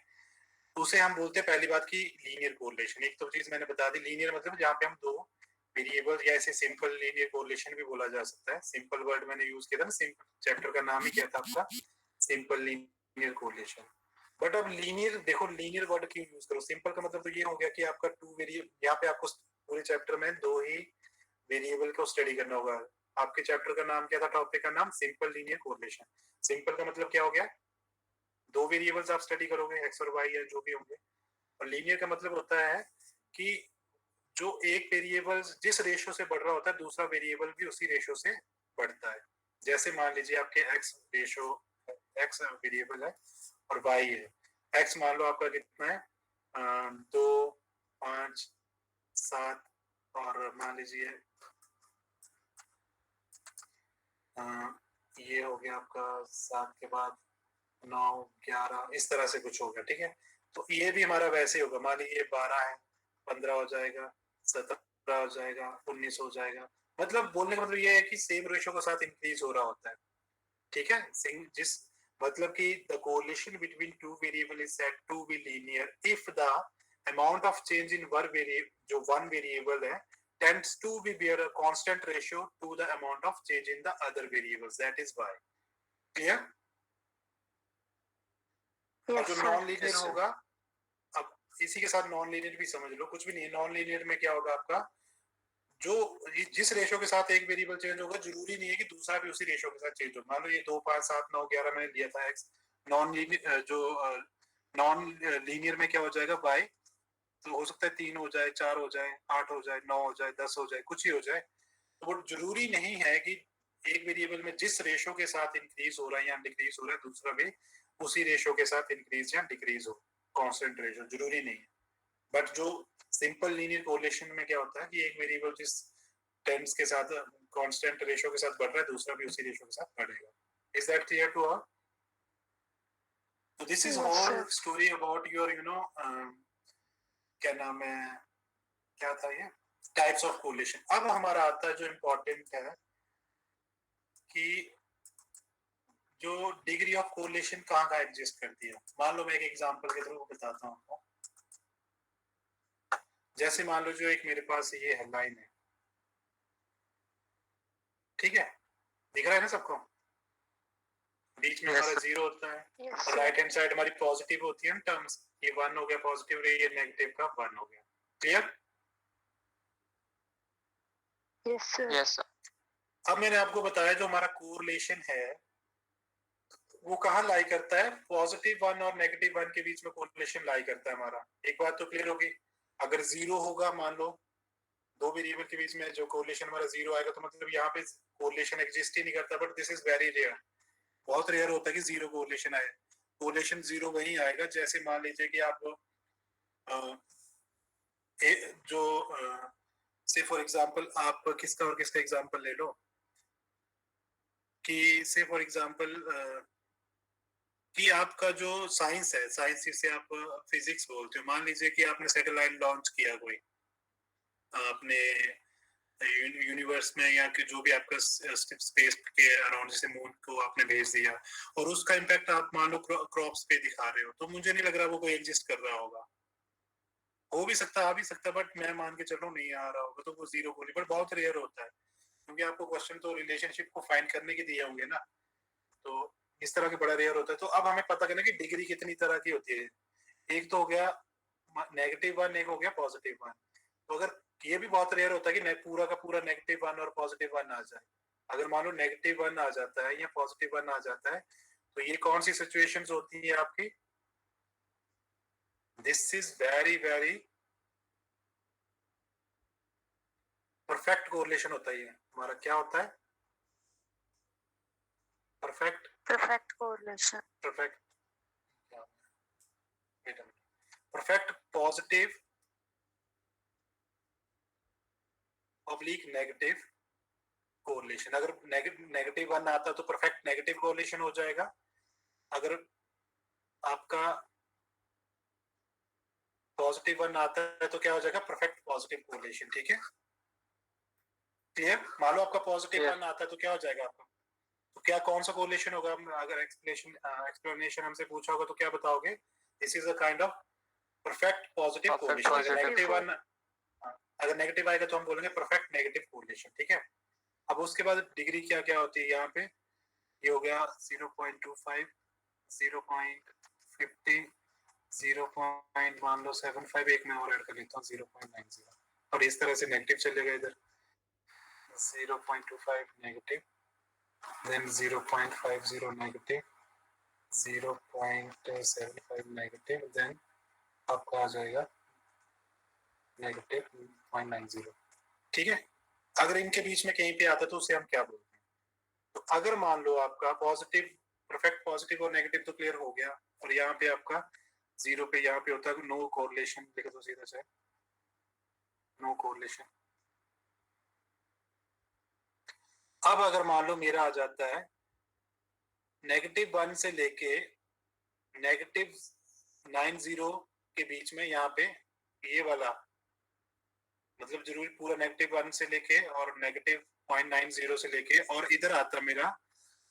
तो उसे हम बोलते हैं पहली बात की लीनियर कोरिलेशन। एक तो चीज मैंने बता दी, लीनियर मतलब जहाँ पे हम दो वेरिएबल, या ऐसे सिंपल लीनियर कोरिलेशन भी बोला जा सकता है। सिंपल वर्ड मैंने यूज किया था ना, सिंपल चैप्टर का नाम ही क्या था आपका? Simple linear correlation. बट अब लीनियर देखो, लीनियर वर्ड क्यों यूज करो? सिंपल का मतलब तो ये हो गया कि आपका टू वेरिएबल, यहाँ पे आपको पूरे चैप्टर में दो ही वेरिएबल को स्टडी करना होगा। आपके चैप्टर का नाम क्या था? टॉपिक का नाम सिंपल लीनियर कोरिलेशन। सिंपल का मतलब क्या हो गया? दो वेरिएबल्स आप स्टडी करोगे, एक्स और वाई या जो भी होंगे। और लीनियर का मतलब होता है कि जो एक वेरिएबल जिस रेशियो से बढ़ रहा होता है, दूसरा वेरिएबल भी उसी रेशियो से बढ़ता है। जैसे मान लीजिए आपके एक्स रेशियो, एक्स वेरिएबल है और वाई है। एक्स मान लो आपका कितना है? 2, 5, 7 और मान लीजिए ये हो गया आपका 7 के बाद 9, 11, इस तरह से कुछ हो गया, ठीक है। तो ये भी हमारा वैसे ही होगा। मान लीजिए 12 है, 15 हो जाएगा, 17 हो जाएगा, 19 हो जाएगा। मतलब बोलने का मतलब ये है कि सेम रेशियो के साथ इंक्रीज हो रहा होता है, ठीक है। जिस मतलब कि the correlation between two variable is said to be linear if the amount of change in जो वन वेरिएबल है tends to be bear a constant ratio to the amount of change in the other variables. That is why. Clear? Yes, अब जो sir. Non linear होगा, अब इसी के साथ non linear भी समझ लो, कुछ भी नहीं है। नॉन लीनियर में क्या होगा आपका? जो जिस रेशियो के साथ एक वेरिएबल चेंज होगा, जरूरी नहीं है कि दूसरा भी उसी रेशियो के साथ चेंज हो। मान लो ये 2, 5, 7, 9, 11 मैंने लिया था एक्स। नॉन लीनियर जो नॉन लीनियर में क्या हो जाएगा? वाई। तो हो सकता है 3 हो जाए, 4 हो जाए, 8 हो जाए, 9 हो जाए, 10 हो जाए, कुछ ही हो जाए। तो वो जरूरी नहीं है कि एक वेरिएबल में जिस रेशियो के साथ इंक्रीज हो रहा है या डिक्रीज हो रहा है, दूसरा भी उसी रेशियो के साथ इंक्रीज या डिक्रीज हो। कांस्टेंट रेशियो जरूरी नहीं है। बट जो सिंपल लीनियर कोरिलेशन में क्या होता है कि एक वेरिएबल जिस टेंस के साथ कांस्टेंट रेशियो के साथ बढ़ रहा है, दूसरा भी उसी रेशियो के साथ बढ़ेगा। Is that clear to all? So this is Yes, whole sir. story about your क्या नाम है, क्या था ये, टाइप्स ऑफ कोरिलेशन। अब हमारा आता है जो इम्पोर्टेंट है, कि जो डिग्री ऑफ कोरिलेशन कहाँ का एग्जिस्ट करती है। मान लो मैं एक एग्जांपल के थ्रू बताता हूँ आपको। जैसे मान लो जो एक मेरे पास ये है लाइन है, ठीक है, दिख रहा है ना सबको, बीच में हमारा जीरो होता है और राइट हैंड साइड हमारी पॉजिटिव होती है ना टर्म्स, ये 1 हो गया पॉजिटिव रे, ये नेगेटिव का 1 हो गया। क्लियर? Yes sir. अब मैंने आपको बताया जो हमारा कोरिलेशन है वो कहाँ लाई करता है, पॉजिटिव 1 और नेगेटिव 1 के बीच में कोरिलेशन लाई करता है हमारा। एक बात तो क्लियर होगी, अगर जीरो होगा, मान लो दो वेरिएबल के बीच में जो कोरिलेशन हमारा जीरो आएगा तो मतलब यहाँ पे कोरिलेशन एग्जिस्ट ही नहीं करता। But this is very rare, बहुत रेयर होता है कि जीरो कोरिलेशन आए। कोरिलेशन जीरो वही आएगा जैसे मान लीजिए कि आप जो से फॉर एग्जांपल आप किसका और किसका एग्जांपल ले लो कि से फॉर एग्जांपल कि आपका जो साइंस है, साइंस जिसे आप फिजिक्स बोलते हो, मान लीजिए कि आपने सैटेलाइट लॉन्च किया कोई अपने यूनिवर्स में या कि जो भी आपका स्पेस के अराउंड, जैसे मून को आपने भेज दिया और उसका इम्पैक्ट आप मान लो क्रॉप्स पे दिखा रहे हो, तो मुझे नहीं लग रहा वो कोई एग्जिस्ट कर रहा होगा। हो भी सकता, आ भी सकता, बट मैं मान के चल रहा हूँ नहीं आ रहा होगा, तो वो जीरो को नहीं, बट बहुत रेयर होता है क्योंकि आपको क्वेश्चन तो रिलेशनशिप को फाइंड करने के दिए होंगे ना, तो इस तरह के बड़ा रेयर होता है। तो अब हमें पता करना कि डिग्री कितनी तरह की होती है। एक तो हो गया -1, एक हो गया +1। तो अगर ये भी बहुत रेयर होता है कि पूरा का पूरा -1 और +1 आ जाए। अगर मान लो -1 आ जाता है या +1 आ जाता है तो ये कौन सी सिचुएशंस होती है आपकी, this is very very perfect correlation होता है। ये हमारा क्या होता है, perfect correlation. Perfect perfect positive oblique negative correlation. अगर नेगेटिव 1 आता है तो परफेक्ट नेगेटिव कोरिलेशन हो जाएगा। अगर आपका पॉजिटिव 1 आता है तो क्या हो जाएगा, परफेक्ट पॉजिटिव कोरिलेशन। ठीक है, क्लियर? मान लो आपका पॉजिटिव 1 आता है तो क्या हो जाएगा आपका, तो क्या कौन सा कोरिलेशन होगा? अगर एक्सप्लेनेशन हमसे पूछा होगा तो क्या बताओगे, this is a kind of perfect positive correlation. अगर नेगेटिव 1, अगर नेगेटिव आएगा तो हम बोलेंगे परफेक्ट नेगेटिव कोरिलेशन। ठीक है, अब उसके बाद डिग्री क्या क्या होती है यहाँ पे, ये हो गया 0.25, 0.50, 0. मान लो 75, एक में और ऐड कर लेता हूँ 0.90, और इस तरह से नेगेटिव चलेगा इधर 0.25 negative, then 0.50 negative, 0.75 negative, then आपका आ जाएगा -0.90। ठीक है, अगर इनके बीच में कहीं पे आता तो उसे हम क्या बोलते हैं? तो अगर मान लो आपका पॉजिटिव, परफेक्ट पॉजिटिव और नेगेटिव तो क्लियर हो गया, और यहाँ पे आपका जीरो पे यहाँ पे होता है नो कोरिलेशन, लिख दो सीधा से नो कोरिलेशन। अब अगर मान लो मेरा आ जाता है -1 से लेके -90 के बीच में, यहाँ पे ये वाला मतलब जरूरी पूरा -1 से लेके और -0.90 से लेके, और इधर आता मेरा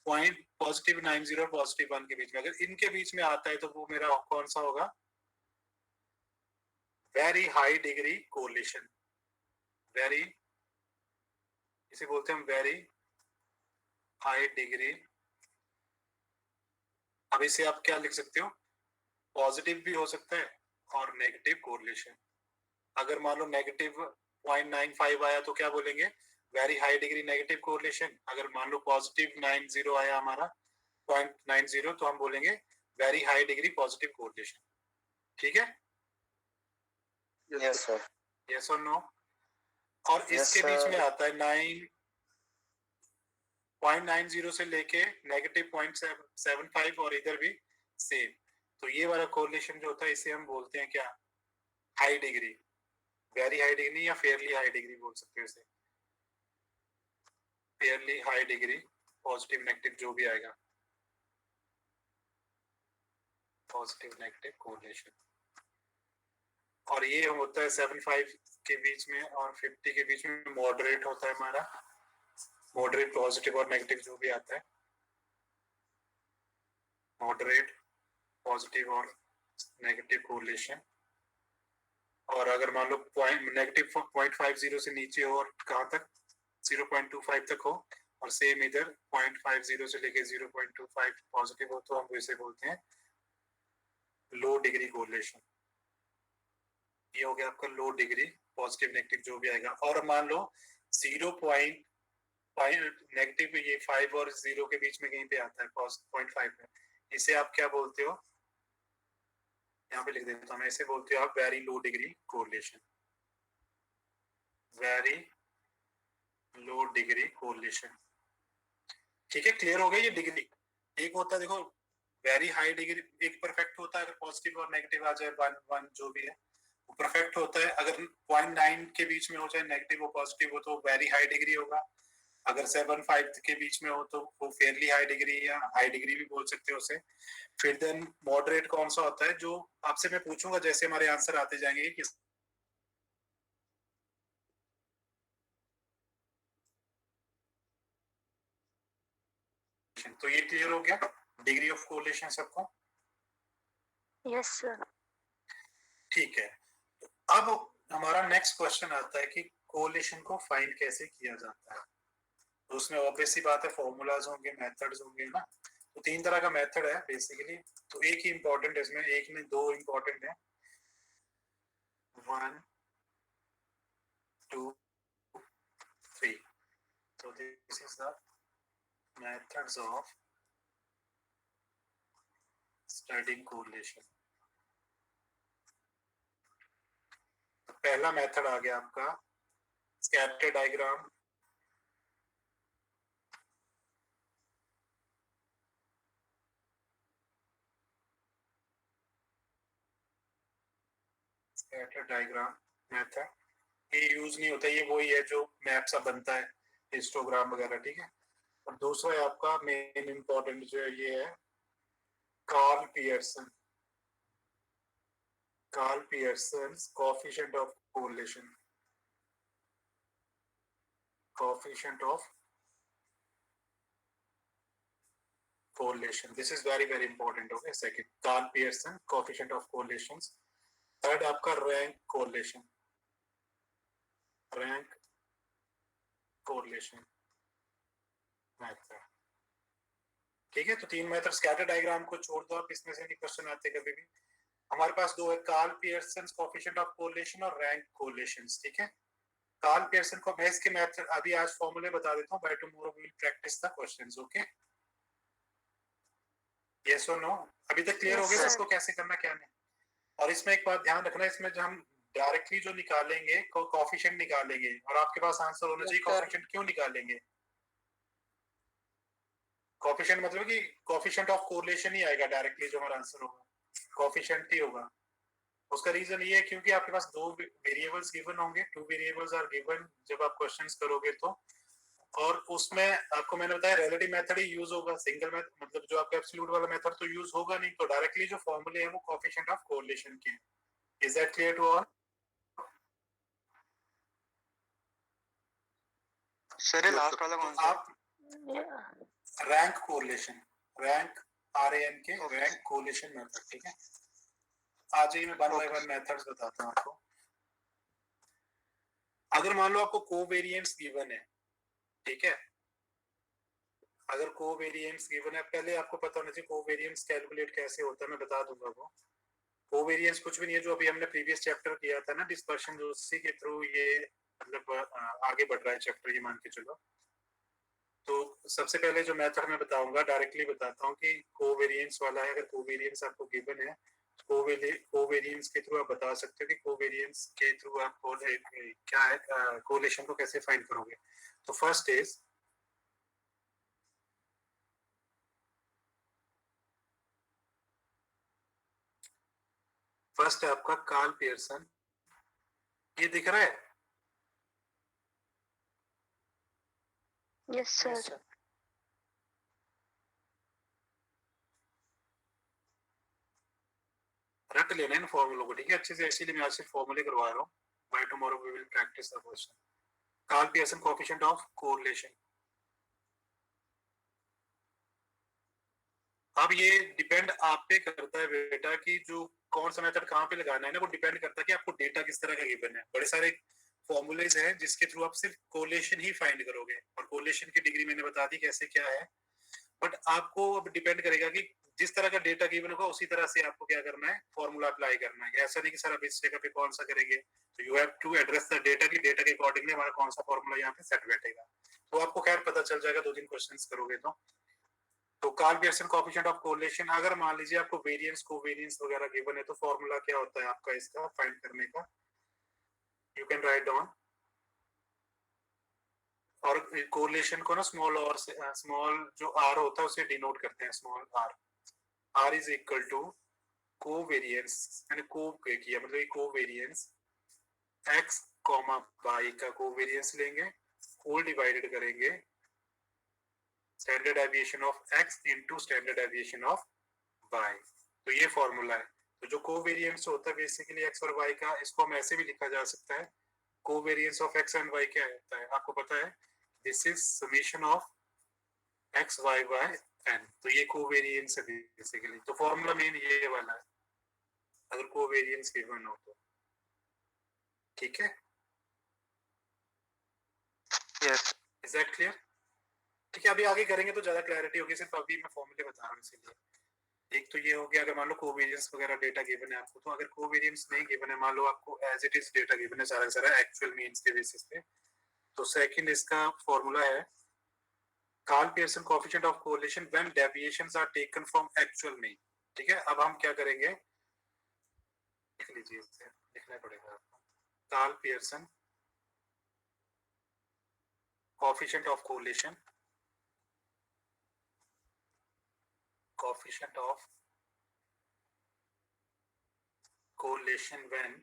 पॉइंट +90 और +1 के बीच में। अगर इनके बीच में आता है तो वो मेरा कौन सा होगा, very high degree correlation. Very, इसे बोलते हैं वेरी हाई डिग्री। अब इसे आप क्या लिख सकते हो, पॉजिटिव भी हो सकता है और नेगेटिव कोरिलेशन। अगर मान लो -0.95 आया तो क्या बोलेंगे, very high degree negative correlation. अगर मान लो +90 आया हमारा 0.90 तो हम बोलेंगे very high degree positive correlation. ठीक है, यस सर, यस और नो? और इसके बीच में आता है 9.90 से लेके -0.75, और इधर भी सेम। तो ये वाला कोरिलेशन जो होता है इसे हम बोलते हैं क्या, high degree, very high degree या फेयरली हाई डिग्री बोल सकते हो इसे, fairly high degree positive negative जो भी आएगा, पॉजिटिव नेगेटिव कोरिलेशन। और ये होता है 75 के बीच में और 50 के बीच में, मॉडरेट होता है हमारा, मॉडरेट पॉजिटिव और नेगेटिव जो भी आता है, मॉडरेट पॉजिटिव और नेगेटिव कोरिलेशन। और अगर मान लो नेगेटिव 0.50 से नीचे हो और कहाँ तक 0.25 तक हो, और सेम इधर 0.50 से लेके 0.25 पॉजिटिव हो, तो हम इसे बोलते हैं लो डिग्री कोरिलेशन। ये हो गया आपका लो डिग्री पॉजिटिव नेगेटिव जो भी आएगा। और मान लो 0.5 नेगेटिव, ये 5 और 0 के बीच में कहीं पे आता है 0.5 में, इसे आप क्या बोलते हो, यहाँ पे लिख देता हूँ मैं, इसे बोलते हो आप very low degree correlation, very low degree correlation. ठीक है, क्लियर हो गया ये डिग्री। एक होता है देखो वेरी हाई डिग्री, एक परफेक्ट होता है अगर पॉजिटिव और नेगेटिव आ जाए 1 जो भी है वो परफेक्ट होता है। अगर 0.9 के बीच में हो जाए नेगेटिव और पॉजिटिव हो तो वेरी हाई डिग्री होगा। अगर 7.5 के बीच में हो तो वो फेयरली हाई डिग्री या हाई डिग्री भी बोल सकते हो उसे। फिर देन मॉडरेट कौन सा होता है, जो आपसे मैं पूछूंगा जैसे हमारे आंसर आते जाएंगे कि तो ये क्लियर हो गया डिग्री ऑफ कोरिलेशन सबको। Yes sir. ठीक है, अब हमारा नेक्स्ट क्वेश्चन आता है कि कोरिलेशन को फाइंड कैसे किया जाता है। तो उसमें ऑब्वियस सी बात है फॉर्मूलाज होंगे, मेथड्स होंगे ना। तो 3 तरह का मेथड है बेसिकली। तो एक ही इंपॉर्टेंट है इसमें, एक में 2 इंपॉर्टेंट है, 1 2 3। So this is the methods of studying correlation. तो पहला मेथड आ गया आपका scatter diagram. Scatter diagram method ये यूज नहीं होता, ये वही है जो मैप सा बनता है, हिस्टोग्राम वगैरह, ठीक है। और दूसरा है आपका मेन इंपॉर्टेंट जो है ये है Karl Pearson, Karl Pearson's coefficient of correlation, coefficient of correlation. This is very very important. Okay, second Carl Pearson coefficient of correlations. Third आपका rank correlation, rank correlation method. ठीक है, तो 3 मेथड, स्कैटर डायग्राम को छोड़ दो आप, इसमें से नहीं क्वेश्चन आते कभी भी। हमारे पास 2 है, Karl Pearson coefficient of correlation और रैंक कोरिलेशंस। ठीक है, कार्ल पियर्सन को मैं इसके मेथड अभी आज फॉर्मूले बता देता हूं, by tomorrow we will practice the questions. Okay, yes और नो? अभी तक क्लियर हो गया सबको कैसे करना क्या नहीं? और इसमें एक बात ध्यान रखना, इसमें जो हम डायरेक्टली जो निकालेंगे कोएफिशिएंट निकालेंगे, और आपके पास आंसर होना चाहिए कोएफिशिएंट क्यों निकालेंगे। कोएफिशिएंट मतलब कि कोएफिशिएंट ऑफ कोरिलेशन ही आएगा डायरेक्टली, जो हमारा आंसर होगा कोएफिशिएंट ही होगा। उसका रीजन ये है क्योंकि आपके पास 2 वेरिएबल्स गिवन होंगे, 2 वेरिएबल्स आर गिवन जब आप क्वेश्चंस करोगे तो। और उसमें आपको मैंने बताया रिलेटिव मेथड ही यूज होगा, सिंगल मेथड मतलब जो आपका एब्सोल्यूट वाला मेथड तो यूज होगा नहीं। तो डायरेक्टली जो फॉर्मूले हैं वो कोएफिशिएंट ऑफ कोरिलेशन के। Is that clear to all? Sir last वाला कौन सा? आप रैंक कोरिलेशन, रैंक RAN के रैंक कोरिलेशन मेथड। ठीक है, आज ही मैं 1 बाय 1 मेथड्स बताता हूं आपको। अगर मान लो आपको कोवेरिएंट्स गिवन है, ठीक है, अगर कोवेरिएंट्स गिवन है, पहले आपको पता होना चाहिए कोवेरिएंट्स कैलकुलेट कैसे होता है, मैं बता दूंगा वो। कोवेरिएंस कुछ भी नहीं है, जो अभी हमने प्रीवियस चैप्टर किया था ना डिस्पर्शन, जो उसी के थ्रू ये मतलब आगे बढ़ रहा है चैप्टर, ये मान के चलो। तो सबसे पहले जो मेथड मैं बताऊंगा डायरेक्टली बताता हूँ कि कोवेरिएंस वाला है। अगर कोवेरिएंस आपको गिवन है, कोवेरिएंस के थ्रू आप बता सकते हो कि कोवेरिएंस के थ्रू आप क्या है कोरिलेशन को कैसे फाइंड करोगे। तो फर्स्ट इज फर्स्ट है आपका कार्ल पियर्सन, ये दिख रहा है? Yes sir. रट लेना इन फॉर्मूलों को, ठीक है अच्छे से, इसीलिए मैं आज से फॉर्मूले करवा रहा हूँ। By tomorrow we will practice the question. Karl Pearson coefficient of correlation, अब ये डिपेंड आप पे करता है बेटा कि जो कौन सा मेथड कहाँ पे लगाना है ना, वो डिपेंड करता है कि आपको डेटा किस तरह का गिवन है। बड़े सारे फॉर्मूलेज हैं जिसके थ्रू आप सिर्फ कोलेशन ही फाइंड करोगे, और कोलेशन की डिग्री मैंने बता दी कैसे क्या है। बट आपको अब डिपेंड करेगा कि जिस तरह का डेटा गिवन होगा उसी तरह से आपको क्या करना है, फॉर्मूला अप्लाई करना है। ऐसा नहीं कि सर अब इस जगह पे कौन सा करेंगे, तो you have to address the data की डेटा के अकॉर्डिंगली हमारा कौन सा फॉर्मूला यहाँ पे सेट बैठेगा। तो आपको खैर पता चल जाएगा 2-3 क्वेश्चंस करोगे तो Karl Pearson coefficient of correlation, अगर मान लीजिए आपको वेरिएंस कोवेरिएंस वगैरह गिवन है तो फॉर्मूला क्या होता है आपका इसका फाइंड करने का, यू कैन राइट डाउन। और कोरिलेशन को ना स्मॉल और से स्मॉल जो आर होता है उसे डिनोट करते हैं small r. R is equal to covariance, मैंने को किया मतलब कोवेरिएंस एक्स कॉमा वाई का कोवेरिएंस लेंगे, होल डिवाइडेड करेंगे standard deviation of x into standard deviation of y. तो ये फॉर्मूला है। तो जो कोवेरिएंस होता है बेसिकली एक्स और वाई का, इसको हम ऐसे भी लिखा जा सकता है, covariance of x and y क्या होता है आपको पता है, this is summation of x y by n. तो ये कोवेरिएंस है बेसिकली। तो फॉर्मूला मेन ये वाला है अगर कोवेरिएंस गिवन हो तो, ठीक है। Yes is that clear? ठीक है, अभी आगे करेंगे तो ज्यादा क्लैरिटी होगी, सिर्फ अभी मैं फॉर्मूले बता रहा हूँ इसीलिए। एक तो ये हो गया अगर मान लो कोवेरिएंस वगैरह डेटा गिवन है आपको, तो अगर कोवेरिएंस नहीं गिवन है, मान लो आपको as it is data given है सारा सारा एक्चुअल मीन्स के बेसिस पे, तो सेकंड इसका फॉर्मूला है Karl Pearson coefficient of correlation when deviations are taken from actual mean. ठीक है, अब हम क्या करेंगे, लिख लीजिए, इसे लिखना पड़ेगा आपको। Karl Pearson coefficient of correlation, coefficient of correlation when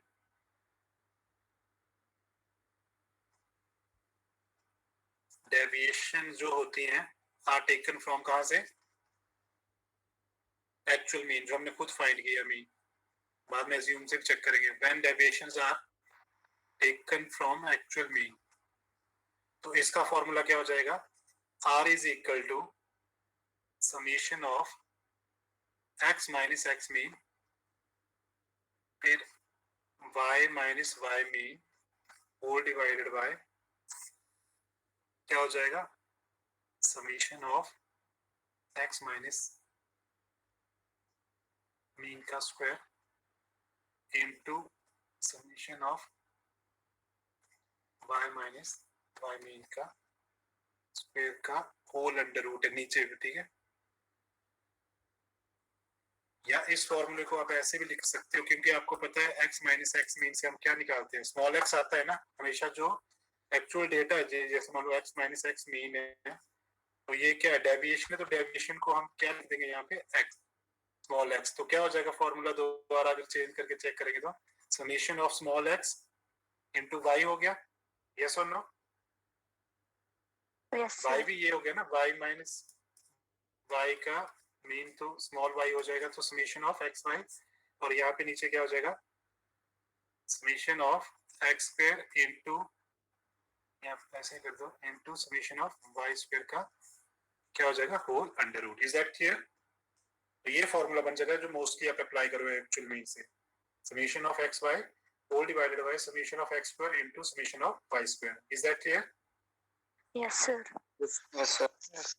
deviation जो होती हैं are taken from कहाँ से, actual mean जो हमने खुद फाइंड किया मीन, बाद में assume से चेक करेंगे। when deviations are taken from actual mean, तो इसका फॉर्मूला क्या हो जाएगा, r is equal to summation of x minus x mean फिर y minus y mean whole divided by क्या हो जाएगा, summation of x minus mean का square into summation of y minus y mean का square का whole under root है नीचे भी, ठीक है। या इस फॉर्मूले को आप ऐसे भी लिख सकते हो क्योंकि आपको पता है x माइनस x मीन से हम क्या निकालते हैं, स्मॉल x आता है ना हमेशा जो एक्चुअल डेटा है, जैसे मान लो x माइनस x मीन है, तो ये क्या है डेविएशन है, तो डेविएशन को हम क्या लिख देंगे यहाँ पे x स्मॉल x। तो क्या हो जाएगा फॉर्मूला दोबारा अगर चेंज करके चेक करेंगे तो summation of small x into y हो गया, यस और नो, यस y सर। भी ये हो गया ना, y माइनस y का मीन तो स्मॉल y हो जाएगा, तो समेशन ऑफ x y, और यहाँ पे नीचे क्या हो जाएगा, summation of x square into ऐसे कर दो into summation of y square का क्या हो जाएगा, whole under root. Is that clear? तो ये फॉर्मूला बन जाएगा जो मोस्टली आप अप्लाई करो एक्चुअल मीन से, summation of x y whole divided by summation of x square into summation of y square. Is that clear? Yes sir. Yes sir.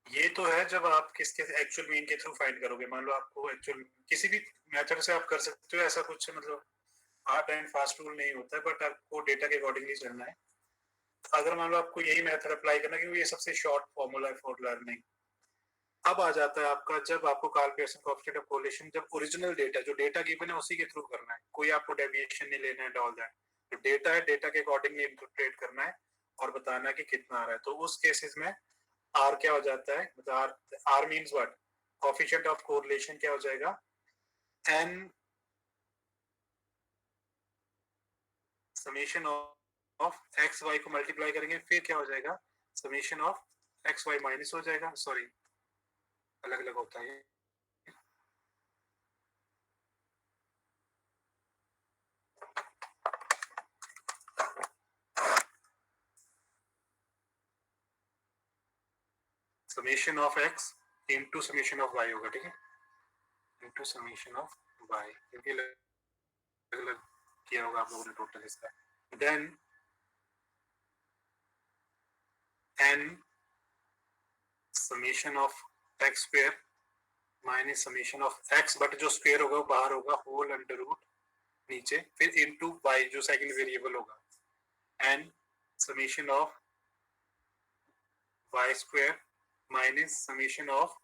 ये तो है जब आप किसके एक्चुअल मीन के थ्रू फाइंड करोगे। मान लो आपको एक्चुअल किसी भी मेथड से आप कर सकते हो, ऐसा कुछ मतलब हार्ड एंड फास्ट रूल नहीं होता है, बट आपको डेटा के अकॉर्डिंगली चलना है। अगर मान लो आपको यही मेथड अप्लाई करना है क्योंकि ये सबसे शॉर्ट फॉर्मूला है फॉर लर्निंग। अब आ जाता है आपका जब आपको Karl Pearson coefficient of correlation, जब ओरिजिनल डेटा जो डेटा गिवन है उसी के थ्रू करना है, कोई आपको डेविएशन नहीं लेना है ऑल दैट। जो डेटा है डेटा के अकॉर्डिंगली इंटरप्रेट करना है और बताना है कि कितना आ रहा है। तो उस केसेस में आर क्या हो जाता है, मतलब r means what, coefficient of correlation क्या हो जाएगा, n summation of x y को मल्टीप्लाई करेंगे फिर क्या हो जाएगा, summation of x y minus हो जाएगा, सॉरी अलग अलग होता है। Summation of x into summation of y होगा, ठीक है, इनटू समेशन ऑफ y, क्योंकि अलग अलग किया होगा आप लोगों ने टोटल इसका। Then n summation of x square minus summation of x, but जो स्क्वायर होगा वो बाहर होगा, होल अंडर रूट नीचे, फिर इनटू y जो सेकंड वेरिएबल होगा, n summation of y square minus summation of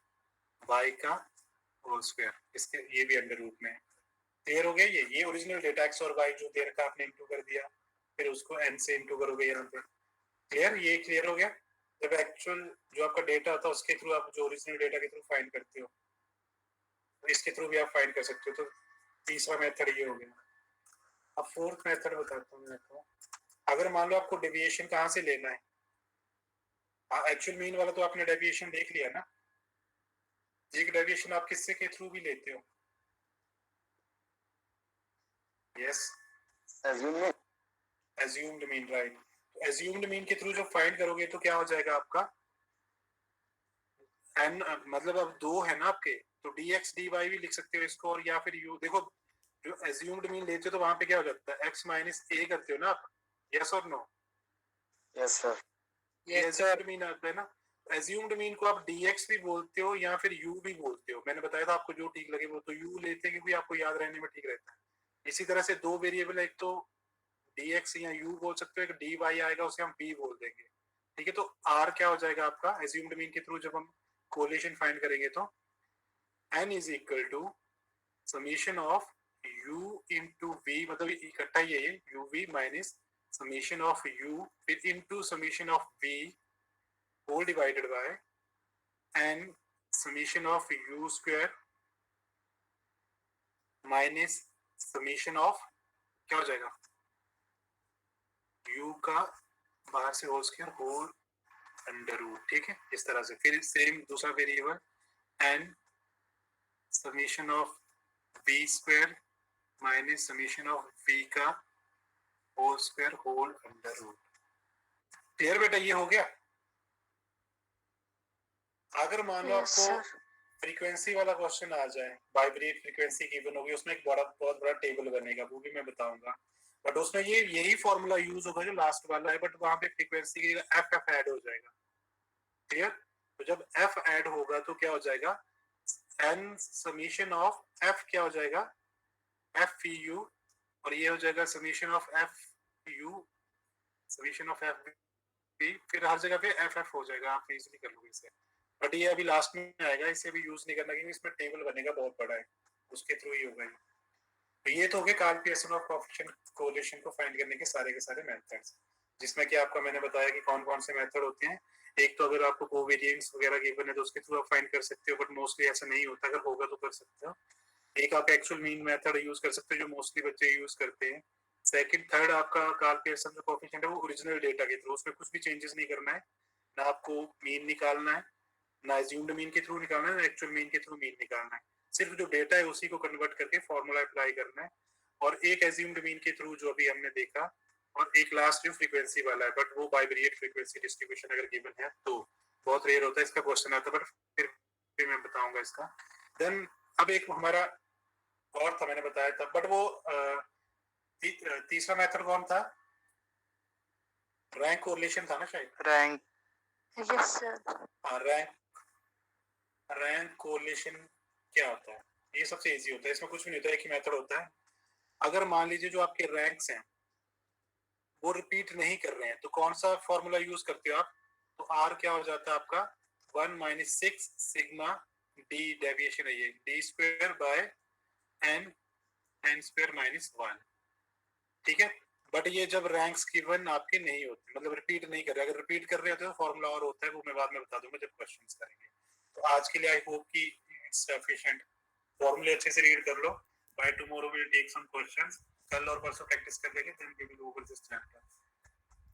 y का होल स्क्वायर, इसके ये भी अंडर रूट में क्लियर हो गया। ये ओरिजिनल डेटा x और y जो दे रखा आपने इनटू कर दिया, फिर उसको n से इनटू करोगे यहाँ पे, क्लियर, ये क्लियर हो गया। जब एक्चुअल जो आपका डेटा होता है उसके थ्रू आप जो ओरिजिनल डेटा के थ्रू फाइंड करते हो, तो इसके थ्रू भी आप फाइंड कर सकते हो। तो तीसरा मेथड ये हो गया। अब फोर्थ मेथड बताता हूँ मैं आपको। अगर मान लो आपको डेविएशन कहाँ से लेना है, एक्चुअल मीन वाला तो आपने डेविएशन देख लिया ना, एक डेविएशन आप किससे के थ्रू भी लेते हो, yes assumed mean, right. Assumed mean के थ्रू जब फाइंड करोगे तो क्या हो जाएगा आपका, n मतलब अब दो है ना आपके, तो dx dy भी लिख सकते हो इसको, और या फिर u, देखो जो एज्यूम्ड मीन लेते हो तो वहां पे क्या हो जाता है, x माइनस a करते हो ना आप, यस और नो, यस सर, ये एज्यूम्ड मीन आता है ना। एज्यूम्ड मीन को आप dx भी बोलते हो या फिर u भी बोलते हो, मैंने बताया था आपको जो ठीक लगे वो, तो u लेते हैं क्योंकि आपको याद रहने में ठीक रहता है। इसी तरह से दो वेरिएबल, एक तो dx या u बोल सकते हो, एक dy आएगा उसे हम b बोल देंगे, ठीक है। तो r क्या हो जाएगा आपका एज्यूम्ड मीन के थ्रू जब हम कोरिलेशन फाइंड करेंगे, तो n is equal to summation of u into v, मतलब इकट्ठा ही है ये uv minus summation of u फिर into summation of v whole divided by n summation of u square minus summation of, क्या हो जाएगा, u का बाहर से whole square whole under root, ठीक है, इस तरह से। फिर सेम दूसरा variable n summation of v square minus summation of v का whole square whole under root. Clear बेटा, ये हो गया। अगर मान लो यस आपको सर। फ्रीक्वेंसी वाला क्वेश्चन आ जाए, वाइब्रेट फ्रीक्वेंसी गिवन होगी, उसमें एक बहुत बड़ा टेबल बनेगा, वो भी मैं बताऊंगा, बट उसमें ये यही फॉर्मूला यूज होगा जो लास्ट वाला है, बट वहां पे फ्रीक्वेंसी की जगह एफ ऐड हो जाएगा, क्लियर। तो जब एफ ऐड होगा तो क्या हो जाएगा, एन समीशन ऑफ एफ क्या हो जाएगा, एफ यू, और ये हो जाएगा summation of f u summation of f b, फिर हर जगह पे एफ एफ हो जाएगा, आप इजीली कर लोगे इसे। बट ये अभी लास्ट में आएगा, इसे भी यूज नहीं करना क्योंकि इसमें टेबल बनेगा बहुत बड़ा है, उसके थ्रू ही होगा ये। तो ये तो हो गए कार्ल पियर्सन और कोएफिशिएंट कोरिलेशन को फाइंड करने के सारे मेथड्स, जिसमें कि आपका मैंने बताया कि कौन कौन से मेथड होते हैं। एक तो अगर आपको कोवेरिएंस वगैरह गिवन है तो उसके थ्रू आप फाइंड कर सकते हो, बट मोस्टली ऐसा नहीं होता, अगर होगा तो कर सकते हो। एक आप एक्चुअल मीन मेथड यूज कर सकते हो जो मोस्टली बच्चे यूज करते हैं। सेकंड थर्ड आपका कार्ल पियर्सन का कोएफिशिएंट है वो ओरिजिनल डेटा के थ्रू, उसमें कुछ भी चेंजेस नहीं करना है, ना आपको मीन निकालना है, ना एज्यूम्ड मीन के थ्रू निकालना है, ना एक्चुअल मीन के थ्रू मीन निकालना है, सिर्फ जो डेटा है उसी को कन्वर्ट करके फॉर्मूला अप्लाई करना है। और एक एज्यूम्ड मीन के थ्रू जो अभी हमने देखा, और एक लास्ट जो फ्रीक्वेंसी वाला है, बट वो बाइवेरिएट फ्रीक्वेंसी डिस्ट्रीब्यूशन अगर गिवन है तो बहुत रेयर होता है इसका क्वेश्चन आता है, बट फिर मैं बताऊंगा इसका। देन अब एक हमारा और था, मैंने बताया था, बट वो तीसरा मेथड कौन था, रैंक कोरिलेशन था ना शायद, रैंक, यस सर। हाँ रैंक कोरिलेशन क्या होता है, ये सबसे इजी होता है, इसमें कुछ भी नहीं होता है, एक ही मेथड होता है। अगर मान लीजिए जो आपके रैंक्स हैं वो रिपीट नहीं कर रहे हैं तो कौन सा फॉर्मूला यूज करते हो आप, तो आर क्या हो जाता है आपका 1 - 6 सिग्मा डी, डेविएशन है ये, d square by n square minus 1, ठीक है। बट ये जब रैंक्स गिवन आपके नहीं होते, मतलब रिपीट नहीं कर रहे, अगर रिपीट कर रहे होते तो फॉर्मूला और होता है, वो मैं बाद में बता दूंगा जब क्वेश्चंस करेंगे। तो आज के लिए आई होप कि इट्स सफिशिएंट, फॉर्मूले अच्छे से रीड कर लो, by tomorrow will take some questions, कल और परसों प्रैक्टिस कर लेंगे, then we will go over this chapter.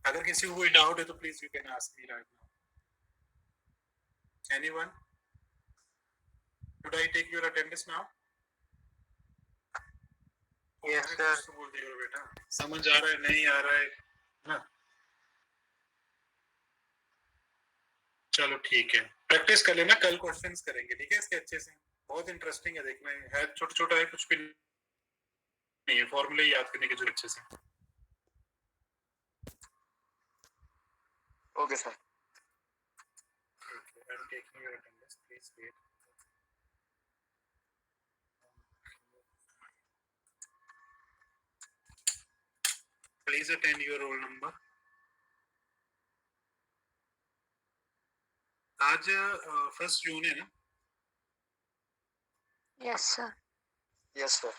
अगर किसी को कोई डाउट है तो please you can ask me right now, anyone, should I take your attendance now? Yes sir, तो बोल दियो बेटा, समझ आ रहा है नहीं आ रहा है ना, चलो ठीक है। प्रैक्टिस कर लेना, कल क्वेश्चंस करेंगे, ठीक है, इसके अच्छे से। बहुत इंटरेस्टिंग है, देखना है, छोटा छोटा है, कुछ भी नहीं है, फॉर्मूले याद करने के जो अच्छे से। Okay sir. Okay, I'm taking your attendance. Please wait. Please attend your roll number. आज 1 जून है ना? Yes sir. Yes sir.